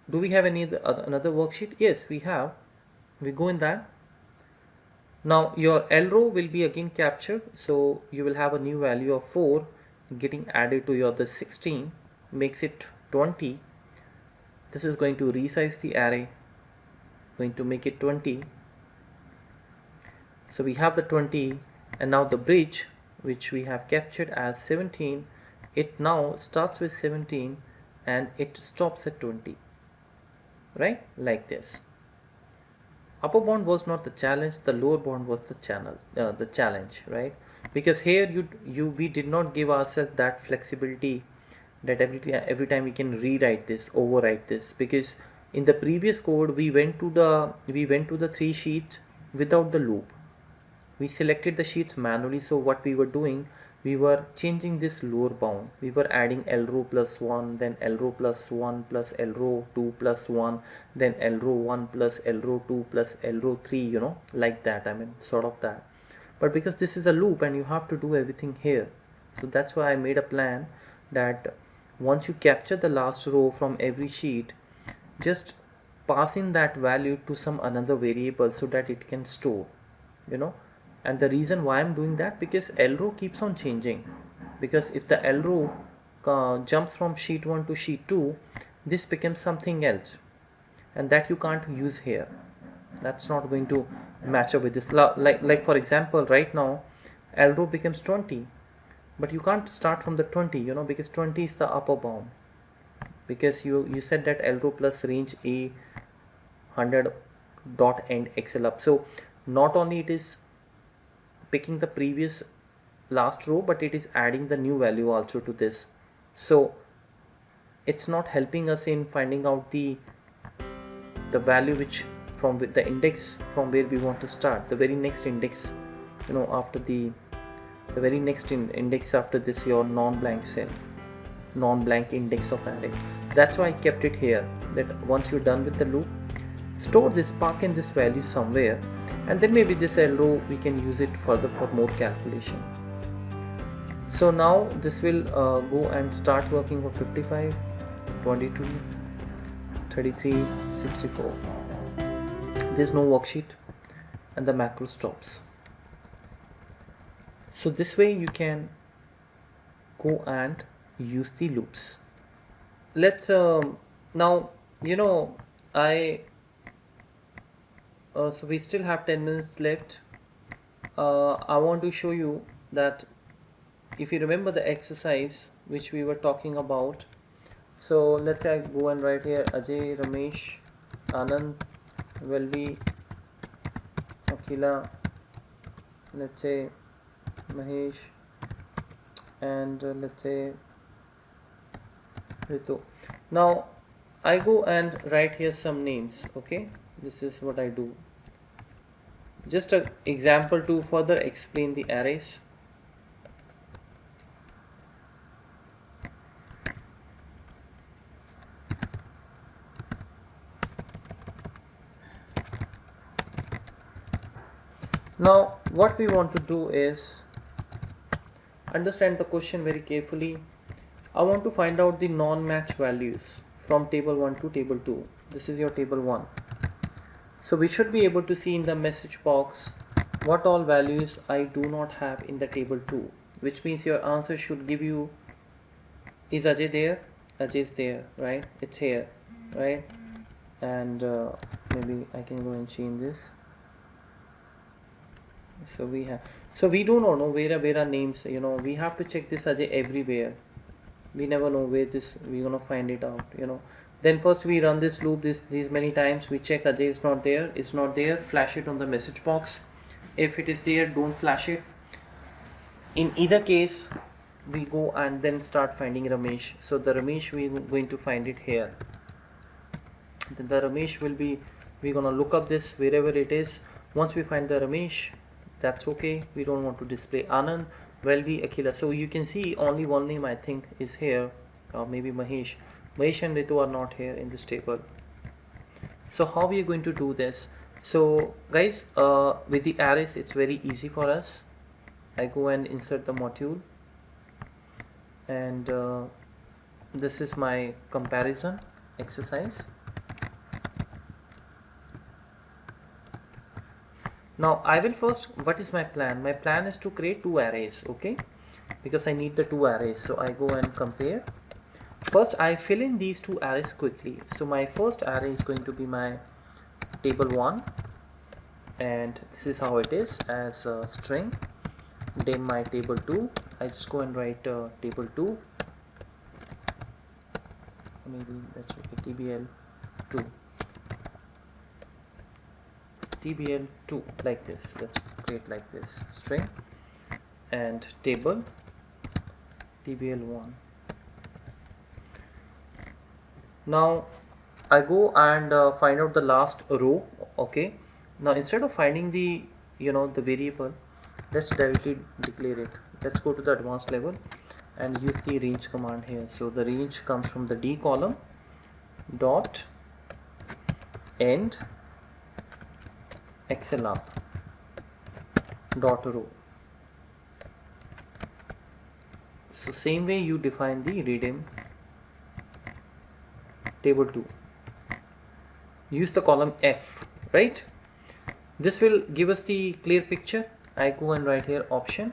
[SPEAKER 1] Do we have any another worksheet? Yes, we have. We go in that. Now your L row will be again captured. So you will have a new value of 4 getting added to your the 16, makes it 20. This is going to resize the array, going to make it 20. So we have the 20, and now the bridge which we have captured as 17, it now starts with 17 and it stops at 20, right? Like this. Upper bound was not the challenge, the lower bound was the challenge, right? Because here we did not give ourselves that flexibility that every time we can rewrite this, overwrite this, because in the previous code we went to the 3 sheets without the loop. We selected the sheets manually. So what we were doing, we were changing this lower bound. We were adding L row plus 1, then L row plus 1 plus L row 2 plus 1, then L row 1 plus L row 2 plus L row 3, you know, like that. I mean, sort of that. But because this is a loop and you have to do everything here, so that's why I made a plan that once you capture the last row from every sheet, just pass in that value to some another variable so that it can store, you know. And the reason why I'm doing that, because L row keeps on changing, because if the L row jumps from sheet 1 to sheet 2, this becomes something else, and that you can't use here. That's not going to match up with this. Like for example, right now L row becomes 20, but you can't start from the 20, you know, because 20 is the upper bound, because you said that L row plus range A 100 dot end XL up. So not only it is picking the previous last row, but it is adding the new value also to this. So it's not helping us in finding out the value which from the index from where we want to start, the very next index, you know, after the very next index after this, your non-blank cell, non-blank index of array. That's why I kept it here, that once you're done with the loop, store this, park in this value somewhere, and then maybe this L row we can use it further for more calculation. So now this will go and start working for 55, 22, 33, 64. There's no worksheet and the macro stops. So this way you can go and use the loops. Let's now, you know, so we still have 10 minutes left. I want to show you that if you remember the exercise which we were talking about. So let's say I go and write here Ajay, Ramesh, Anand, Velvi, Akila, let's say Mahesh, and let's say Ritu. Now I go and write here some names. Okay, this is what I do. Just an example to further explain the arrays. Now what we want to do is understand the question very carefully. I want to find out the non-match values from table 1 to table 2. This is your table 1. So we should be able to see in the message box what all values I do not have in the table 2, which means your answer should give you, is Ajay there? Ajay is there, right? It's here, right? And maybe I can go and change this. So we have, so we do not know where are names, you know, we have to check this Ajay everywhere. We never know where this we're gonna find it out, you know. Then first we run this loop these many times, we check Ajay is not there, it's not there, flash it on the message box. If it is there, don't flash it. In either case, we go and then start finding Ramesh. So the Ramesh we're going to find it here. Then the Ramesh will be, we're gonna look up this wherever it is. Once we find the Ramesh, that's okay, we don't want to display Anand, Velvi, Akhila. So you can see only one name I think is here, or maybe Mahesh. Mahesh and Ritu are not here in this table. So how we are going to do this? So guys, with the arrays it's very easy for us. I go and insert the module, and this is my comparison exercise. Now I will first, what is my plan? My plan is to create two arrays, okay, because I need the two arrays. So I go and compare. First I fill in these two arrays quickly. So my first array is going to be my table 1, and this is how it is as a string. Then my table 2, I just go and write table 2, maybe that's okay, tbl 2, tbl 2, like this. Let's create like this string, and table tbl 1. Now I go and find out the last row, okay. Now instead of finding the, you know, the variable, let's directly declare it. Let's go to the advanced level and use the range command here. So the range comes from the D column dot end xlr dot row. So same way you define the redeem table 2. Use the column F, right? This will give us the clear picture. I go and write here option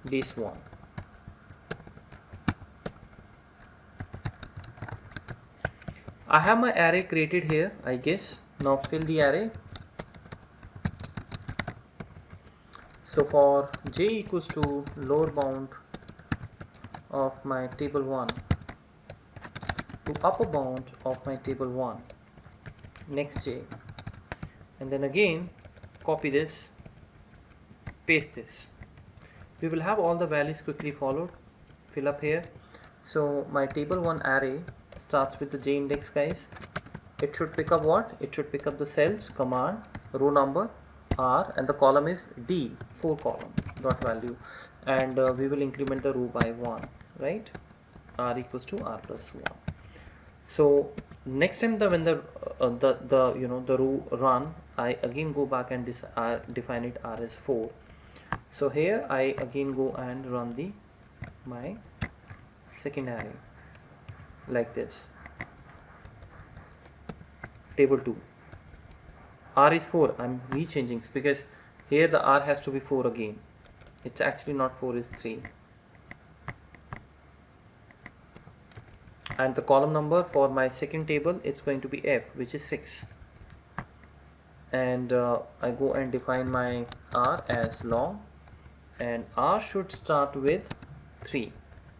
[SPEAKER 1] base 1. I have my array created here, I guess. Now fill the array. So for j equals to lower bound of my table 1 to upper bound of my table 1, next j, and then again copy this, paste this. We will have all the values quickly followed. Fill up here. So my table 1 array starts with the j index, guys. It should pick up what? It should pick up the cells, command, row number, r, and the column is d, 4 column dot value, and we will increment the row by 1, right? R equals to r plus 1. So next time when the you know, the row run, I again go back and define it r as 4. So here I again go and run the my second array like this. Table 2, r is 4. I'm rechanging because here the r has to be 4 again. It's actually not 4, is 3. And the column number for my second table, it's going to be f, which is 6. And I go and define my r as long, and r should start with 3,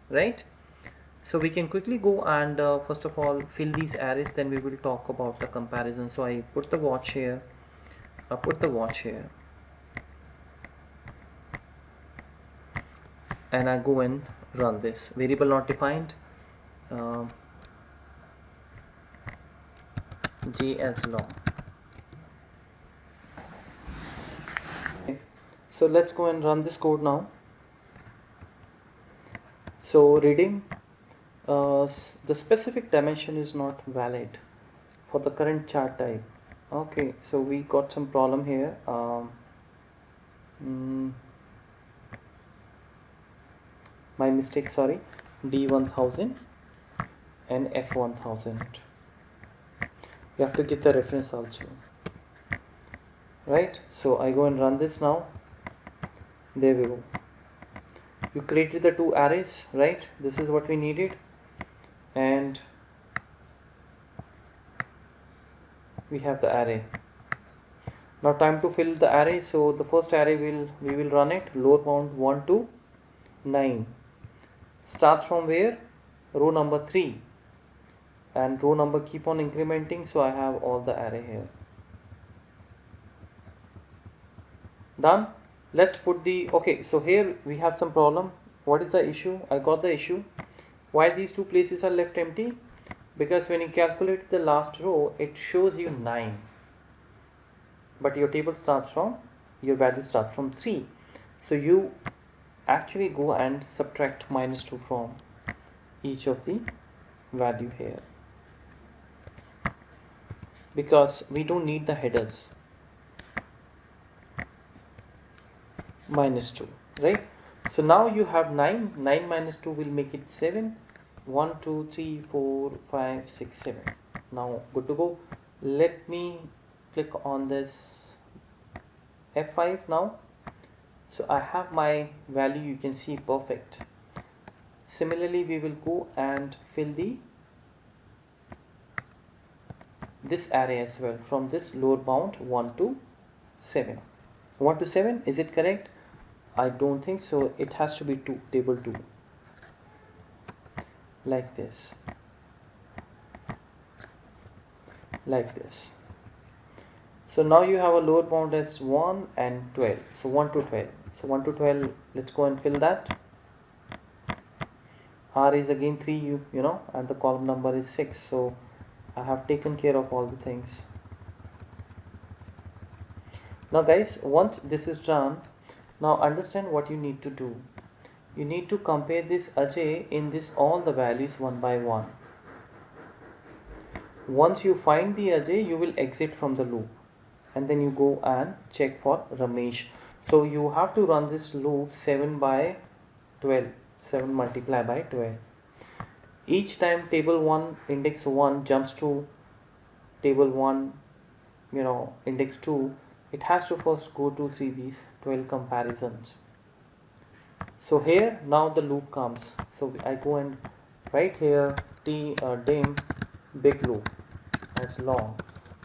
[SPEAKER 1] right? So we can quickly go and first of all fill these arrays, then we will talk about the comparison. So I put the watch here, I put the watch here, and I go and run this. Variable not defined, j as long. Okay. So let's go and run this code now. So redeem, the specific dimension is not valid for the current chart type. Okay, so we got some problem here. My mistake, sorry. D1000 and F1000. You have to get the reference also, right? So I go and run this now. There we go. You created the two arrays, right? This is what we needed, and we have the array. Now time to fill the array. So the first array we will run it. Lower bound 1 to 9 starts from where? Row number 3, and row number keep on incrementing, so I have all the array here. Done. Let's put the, okay, so here we have some problem. What is the issue? I got the issue. Why these two places are left empty? Because when you calculate the last row, it shows you 9, but your table starts from, your value starts from 3. So you actually go and subtract -2 from each of the value here, because we don't need the headers. -2, right? So now you have 9 minus 2 will make it 7. 1 2 3 4 5 6 7. Now good to go. Let me click on this F5 now. So I have my value, you can see perfect. Similarly we will go and fill this array as well from this lower bound 1 to 7. 1 to 7, is it correct? I don't think so. It has to be 2, table 2, like this, like this. So now you have a lower bound as 1 and 12. So 1 to 12. So 1 to 12, let's go and fill that. R is again 3, you know, and the column number is 6. So I have taken care of all the things. Now guys, once this is done, now understand what you need to do. You need to compare this Ajay in this all the values one by one. Once you find the Ajay, you will exit from the loop, and then you go and check for Ramesh. So you have to run this loop 7 by 12, 7 multiplied by 12. Each time table 1 index 1 jumps to table 1, you know, index 2, it has to first go to these 12 comparisons. So here now the loop comes. So I go and write here dim big loop as long.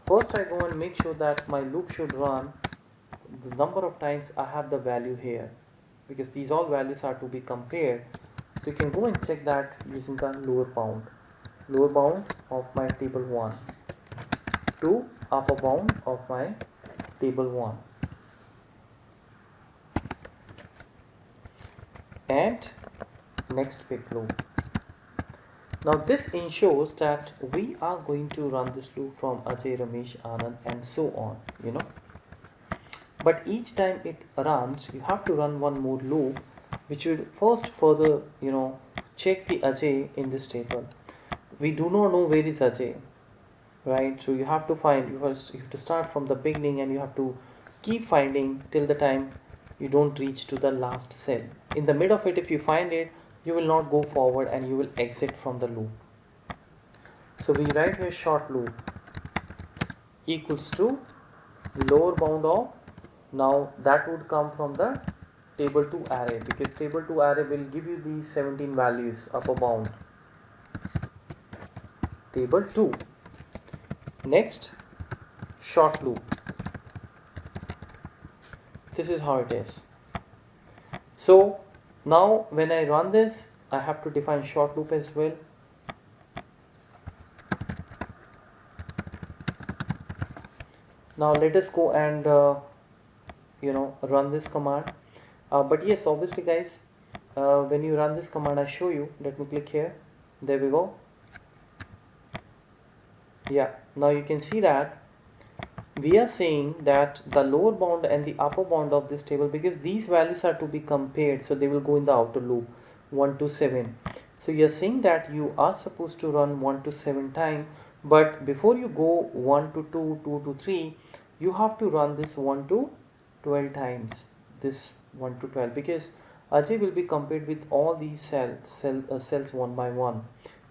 [SPEAKER 1] First I go and make sure that my loop should run the number of times I have the value here, because these all values are to be compared. So you can go and check that using the lower bound of my table 1 to upper bound of my table 1, and next big loop. Now this ensures that we are going to run this loop from Ajay, Ramesh, Anand and so on, you know. But each time it runs, you have to run one more loop, which will first further, you know, check the Ajay in this table. We do not know where is Ajay, right? So you have to find, you have to start from the beginning, and you have to keep finding till the time you don't reach to the last cell. In the mid of it, if you find it, you will not go forward and you will exit from the loop. So we write here short loop equals to lower bound of, now that would come from the table 2 array, because table 2 array will give you these 17 values, upper bound table 2. Next short loop, this is how it is. So now when I run this, I have to define short loop as well. Now let us go and you know, run this command. But yes, obviously guys, when you run this command, I show you. Let me click here. There we go. Yeah, now you can see that we are saying that the lower bound and the upper bound of this table, because these values are to be compared, so they will go in the outer loop 1 to 7. So you are saying that you are supposed to run 1 to 7 times But before you go 1 to 2, 2 to 3, you have to run this 1 to 12 times, this 1 to 12, because Ajay will be compared with all these cells one by one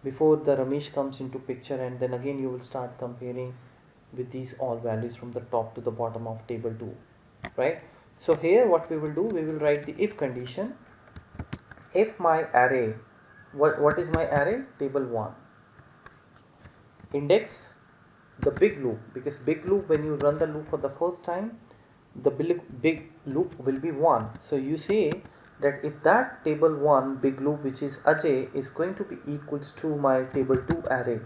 [SPEAKER 1] before the Ramesh comes into picture, and then again you will start comparing with these all values from the top to the bottom of table 2, right? So here what we will do, we will write the if condition. If my array, what is my array? Table 1. Index the big loop, because big loop, when you run the loop for the first time, the big loop will be 1. So you say that if that table 1 big loop, which is Ajay, is going to be equals to my table 2 array,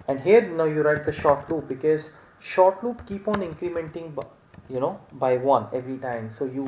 [SPEAKER 1] and here now you write the short loop, because short loop keep on incrementing by 1 every time. So you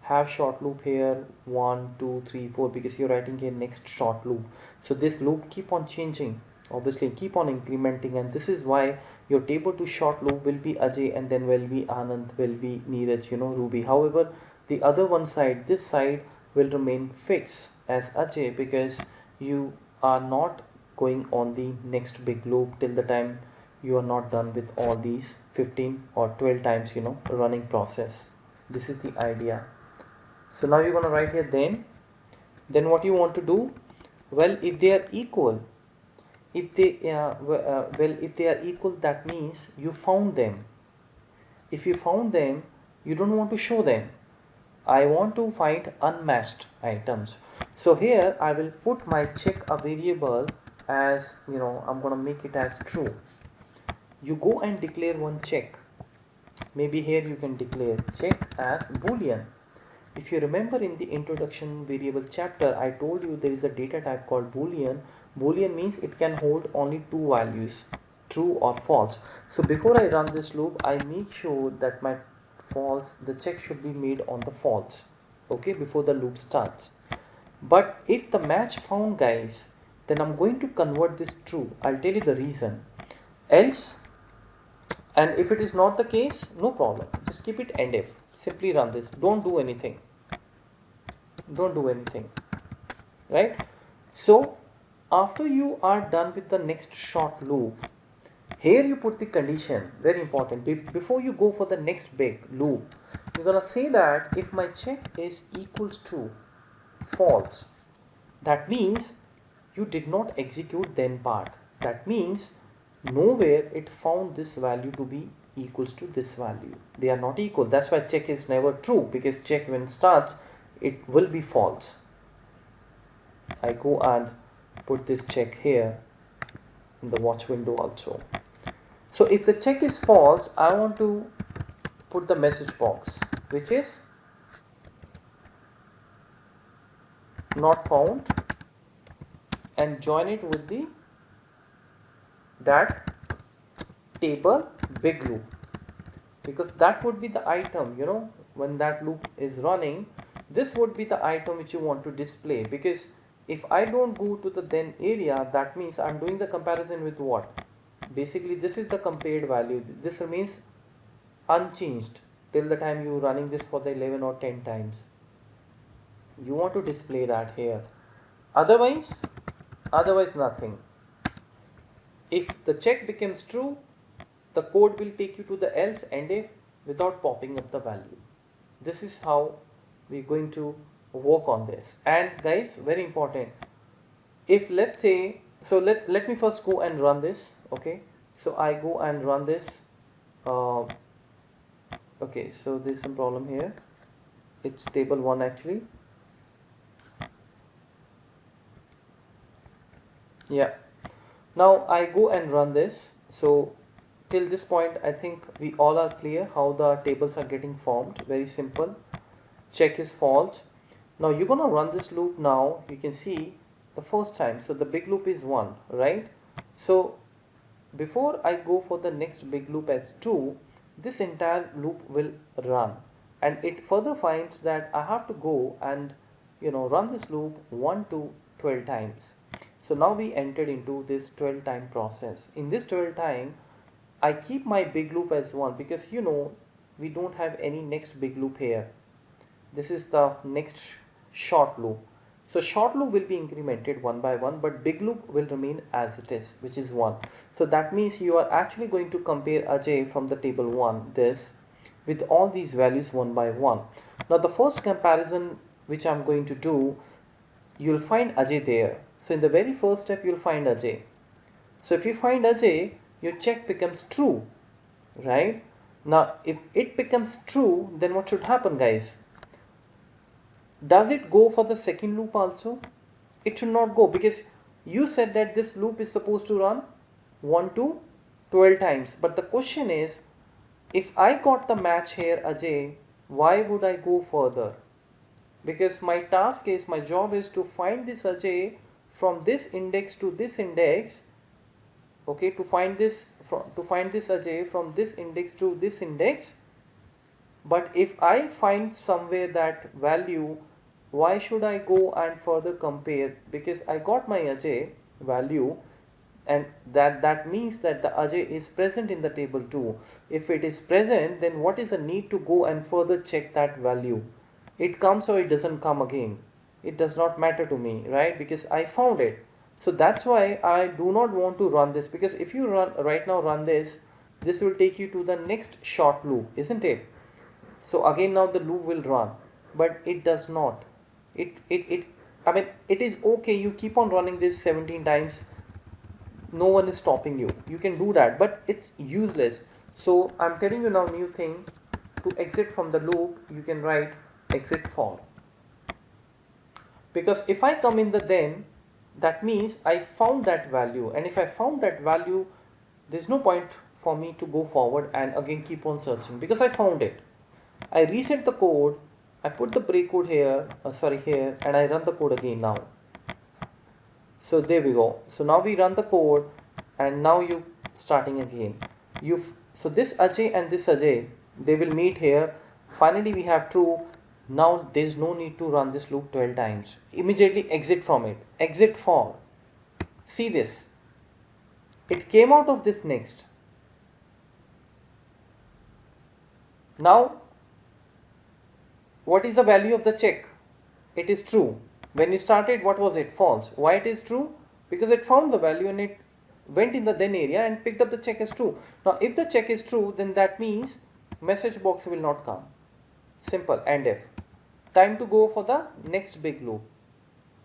[SPEAKER 1] have short loop here 1 2 3 4, because you're writing here next short loop. So this loop keep on changing, obviously keep on incrementing, and this is why your table 2 short loop will be Ajay, and then will be Anand, will be Neeraj, Ruby. However, the other one side, this side will remain fixed as Ajay, because you are not going on the next big loop till the time you are not done with all these 15 or 12 times running process. This is the idea. So now you're going to write here then what you want to do, well, if they are equal, if they are equal, that means you found them. If you found them, you don't want to show them. I want to find unmatched items. So here I will put my check a variable as, I'm going to make it as true. You go and declare one check. Maybe here you can declare check as boolean. If you remember in the introduction variable chapter, I told you there is a data type called boolean. Boolean means it can hold only two values, true or false. So before I run this loop, I make sure that my false, the check should be made on the false, okay, before the loop starts. But if the match found, guys, then I'm going to convert this true. I'll tell you the reason. Else, and if it is not the case, no problem, just keep it end if. Simply run this, don't do anything, right? So after you are done with the next short loop, here you put the condition, very important. Before you go for the next big loop, you're gonna say that if my check is equals to false, that means you did not execute then part. That means nowhere it found this value to be equals to this value. They are not equal. That's why check is never true, because check when starts, it will be false. I go and put this check here in the watch window also. So if the check is false, I want to put the message box, which is not found, and join it with the that table big loop, because that would be the item, when that loop is running, this would be the item which you want to display. Because if I don't go to the then area, that means I'm doing the comparison with what? Basically this is the compared value. This remains unchanged till the time you running this for the 11 or 10 times. You want to display that here. Otherwise nothing. If the check becomes true, the code will take you to the else and if without popping up the value. This is how we're going to work on this. And guys, very important, if let's say, so let me first go and run this, okay? So I go and run this. Okay, so there's some problem here. It's table 1 actually. Yeah, now I go and run this. So till this point, I think we all are clear how the tables are getting formed. Very simple. Check is false. Now you're gonna run this loop. Now you can see the first time, so the big loop is 1, right? So before I go for the next big loop as 2, this entire loop will run, and it further finds that I have to go and run this loop 1 to 12 times. So now we entered into this 12 time process. In this 12 time, I keep my big loop as 1, because we don't have any next big loop here. This is the next short loop. So short loop will be incremented one by one, but big loop will remain as it is, which is 1. So that means you are actually going to compare Ajay from the table 1, this, with all these values one by one. Now the first comparison which I'm going to do, you'll find Ajay there. So in the very first step, you'll find Ajay. So if you find Ajay, your check becomes true, right? Now if it becomes true, then what should happen, guys? Does it go for the second loop also? It should not go, because you said that this loop is supposed to run 1 to 12 times. But the question is, if I got the match here, Ajay, why would I go further? Because my task is, my job is to find this Ajay from this index to this index. Okay, to find this Ajay from this index to this index. But if I find somewhere that value, why should I go and further compare? Because I got my Ajay value, and that means that the Ajay is present in the table 2. If it is present, then what is the need to go and further check that value? It comes or it doesn't come again. It does not matter to me, right? Because I found it. So that's why I do not want to run this, because if you run this will take you to the next short loop, isn't it? So again now the loop will run, but it does not. I mean, it is okay, you keep on running this 17 times, no one is stopping you, you can do that, but it's useless. So I'm telling you now new thing, to exit from the loop you can write exit for. Because if I come in the then, that means I found that value, and if I found that value, there's no point for me to go forward and again keep on searching, because I found it. I reset the code, I put the break code here, here, and I run the code again now. So there we go. So now we run the code, and now you starting again. So this Ajay and this Ajay, they will meet here. Finally we have true. Now there's no need to run this loop 12 times. Immediately exit from it. Exit for. See this. It came out of this next. Now, what is the value of the check? It is true. When you started, what was it? False. Why it is true? Because it found the value and it went in the then area and picked up the check as true. Now, if the check is true, then that means message box will not come. Simple. And if. Time to go for the next big loop.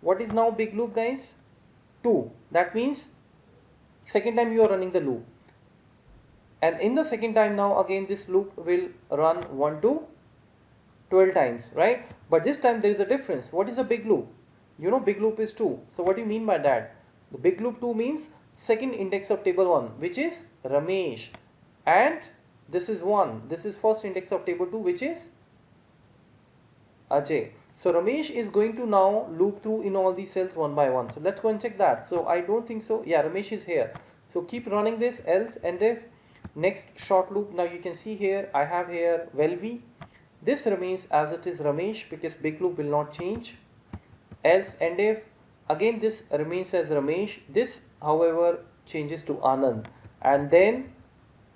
[SPEAKER 1] What is now big loop, guys? 2. That means second time you are running the loop. And in the second time now again this loop will run 1 to 12 times, right? But this time there is a difference. What is a big loop? You know big loop is 2. So what do you mean by that? The big loop 2 means second index of table 1, which is Ramesh. And this is 1. This is first index of table 2, which is Ajay. So Ramesh is going to now loop through in all these cells one by one. So let's go and check that. So I don't think so. Yeah, Ramesh is here. So keep running this, else, and if. Next short loop, now you can see here, I have here VBA. This remains as it is Ramesh, because big loop will not change. Else and if, again this remains as Ramesh. This however changes to Anand. And then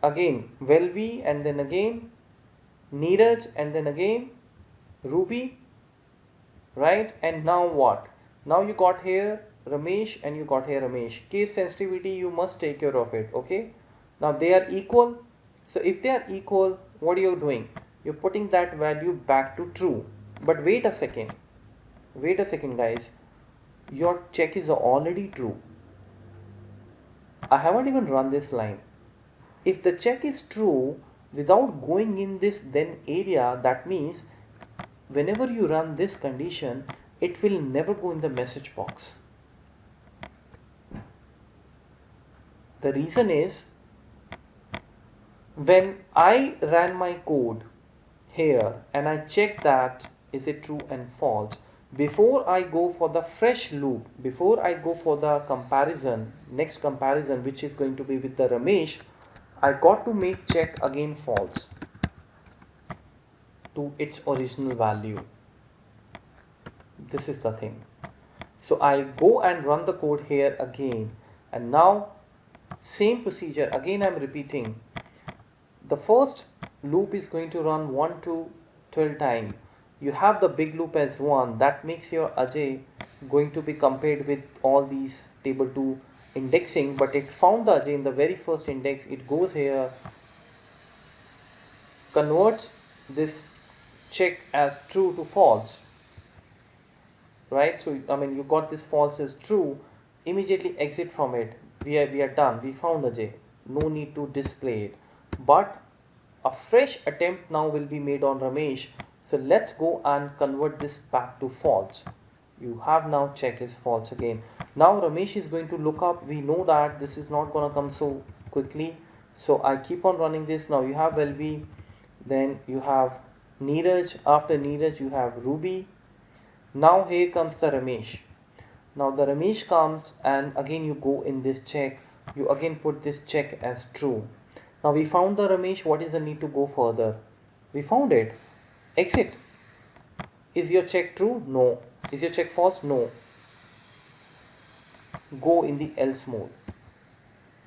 [SPEAKER 1] again VBA, and then again Neeraj, and then again Ruby, right? And now what? Now you got here Ramesh and you got here Ramesh. Case sensitivity, you must take care of it, okay? Now they are equal. So if they are equal, what are you doing? You're putting that value back to true. But wait a second. Wait a second, guys. Your check is already true. I haven't even run this line. If the check is true without going in this then area, that means whenever you run this condition, it will never go in the message box. The reason is, when I ran my code here and I check that is it true and false, before I go for the fresh loop, before I go for the comparison, next comparison, which is going to be with the Ramesh, I got to make check again false to its original value. This is the thing. So I go and run the code here again, and now same procedure again I'm repeating. The first loop is going to run 1 to 12 times. You have the big loop as 1. That makes your Ajay going to be compared with all these table 2 indexing, but it found the Ajay in the very first index. It goes here, converts this check as true to false, right? So I mean, you got this false as true, immediately exit from it. We are done, we found Ajay, no need to display it. But a fresh attempt now will be made on Ramesh, so let's go and convert this back to false. You have now check is false again. Now Ramesh is going to look up. We know that this is not gonna come so quickly, so I keep on running this. Now you have LV, then you have Neeraj, after Neeraj you have Ruby. Now here comes the Ramesh. Now the Ramesh comes, and again you go in this check, you again put this check as true. Now we found the Ramesh. What is the need to go further? We found it. Exit. Is your check true? No. Is your check false? No. Go in the else mode.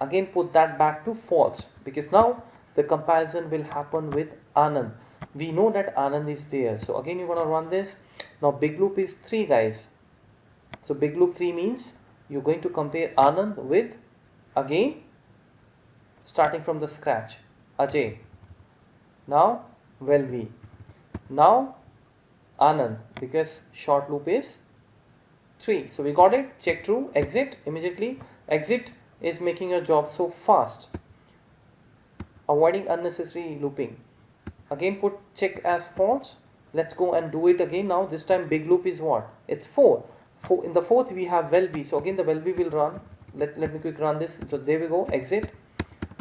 [SPEAKER 1] Again put that back to false, because now the comparison will happen with Anand. We know that Anand is there. So again you're going to run this. Now big loop is 3, guys. So big loop 3 means you're going to compare Anand with, again, starting from the scratch, Ajay. Now Velvi. Now Anand, because short loop is 3. So we got it. Check true, exit immediately. Exit is making your job so fast, avoiding unnecessary looping. Again put check as false. Let's go and do it again. Now this time big loop is what? It's 4. In the fourth we have Velvi. So again the Velvi will run. Let me quick run this. So there we go. Exit.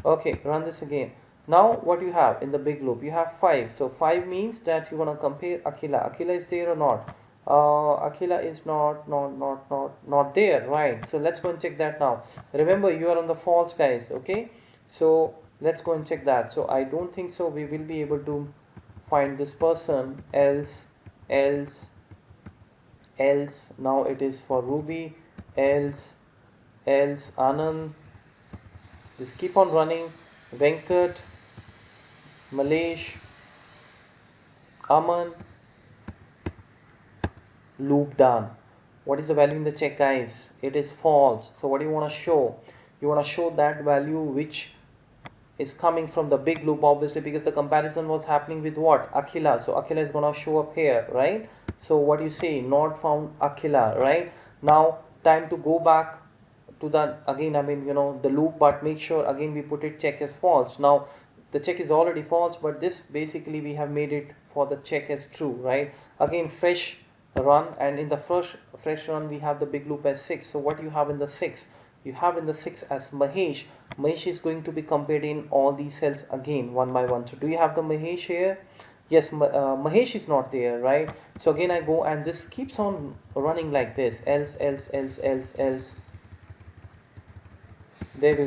[SPEAKER 1] Okay, run this again. Now what you have in the big loop? You have 5. So 5 means that you want to compare Akila. Akila is there or not? Akila is not there, right? So let's go and check that now. Remember, you are on the false, guys. Okay, so let's go and check that. So I don't think so we will be able to find this person. Else. Now it is for Ruby. Else Anand. Just keep on running. Venkat, Malesh, Aman. Loop done. What is the value in the check, guys? It is false. So what do you want to show? You want to show that value which is coming from the big loop, obviously, because the comparison was happening with what? Akila. So Akila is going to show up here, right? So what you say? Not found Akila, right? Now time to go back to that again. I mean, the loop, but make sure again we put it check as false. Now the check is already false, but this basically we have made it for the check as true, right? Again fresh run, and in the fresh run we have the big loop as 6. So what you have in the 6? You have in the 6 as Mahesh. Mahesh is going to be compared in all these cells again one by one. So do you have the Mahesh here? Yes, Mahesh is not there, right? So again I go, and this keeps on running like this. Else. There we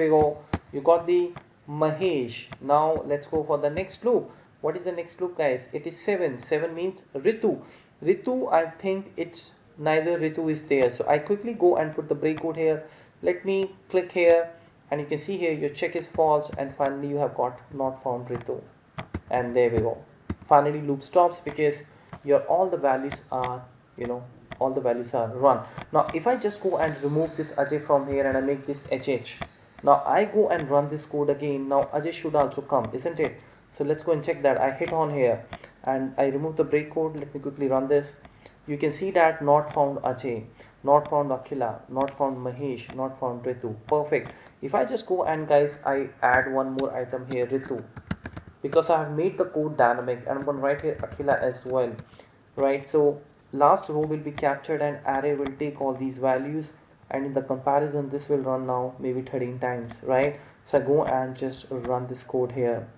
[SPEAKER 1] go. You got the Mahesh. Now let's go for the next loop. What is the next loop, guys? It is 7. 7 means Ritu. I think it's neither Ritu is there. So I quickly go and put the break code here. Let me click here, and you can see here your check is false, and finally you have got not found Ritu. And there we go. Finally loop stops, because all the values are, all the values are run. Now if I just go and remove this Ajay from here and I make this HH, now I go and run this code again. Now Ajay should also come, isn't it? So let's go and check that. I hit on here and I remove the break code. Let me quickly run this. You can see that not found Ajay, not found Akila, not found Mahesh, not found Ritu. Perfect. If I just go and, guys, I add one more item here, Ritu, because I have made the code dynamic, and I'm going to write here Akila as well, right? So last row will be captured and array will take all these values, and in the comparison this will run now maybe 13 times, right? So I go and just run this code here.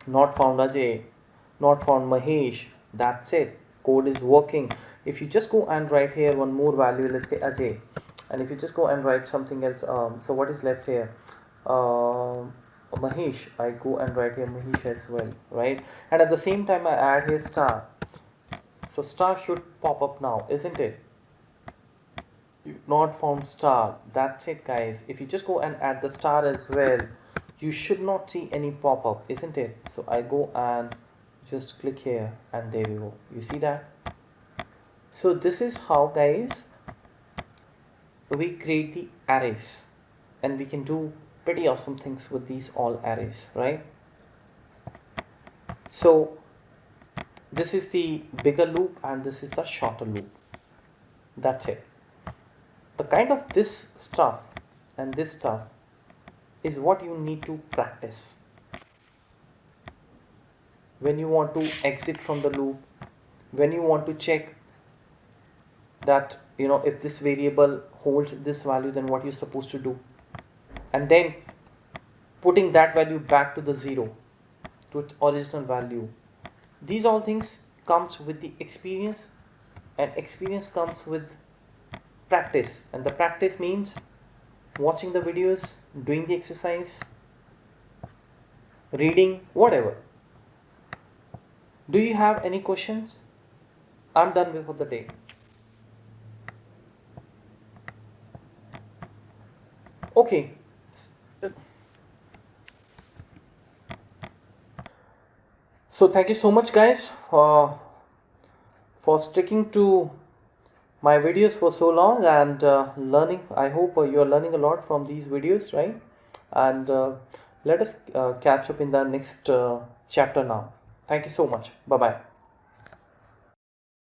[SPEAKER 1] Not found Ajay, not found Mahesh. That's it. Code is working. If you just go and write here one more value, let's say Ajay, and if you just go and write something else, so what is left here? Mahesh. I go and write here Mahesh as well, right? And at the same time I add here star. So star should pop up now, isn't it? Not found star. That's it, guys. If you just go and add the star as well, you should not see any pop-up, isn't it? So I go and just click here and there we go. You see that? So this is how, guys, we create the arrays, and we can do pretty awesome things with these all arrays, right? So this is the bigger loop and this is the shorter loop. That's it. The kind of this stuff and this stuff is what you need to practice. When you want to exit from the loop, when you want to check that, you know, if this variable holds this value, then what you're supposed to do, and then putting that value back to the 0, to its original value. These all things comes with the experience, and experience comes with practice, and the practice means watching the videos, doing the exercise, reading, whatever. Do you have any questions? I'm done with for the day. Okay. So thank you so much, guys, for sticking to my videos for so long and learning. I hope you're learning a lot from these videos, right? And let us catch up in the next chapter now. Thank you so much. Bye bye.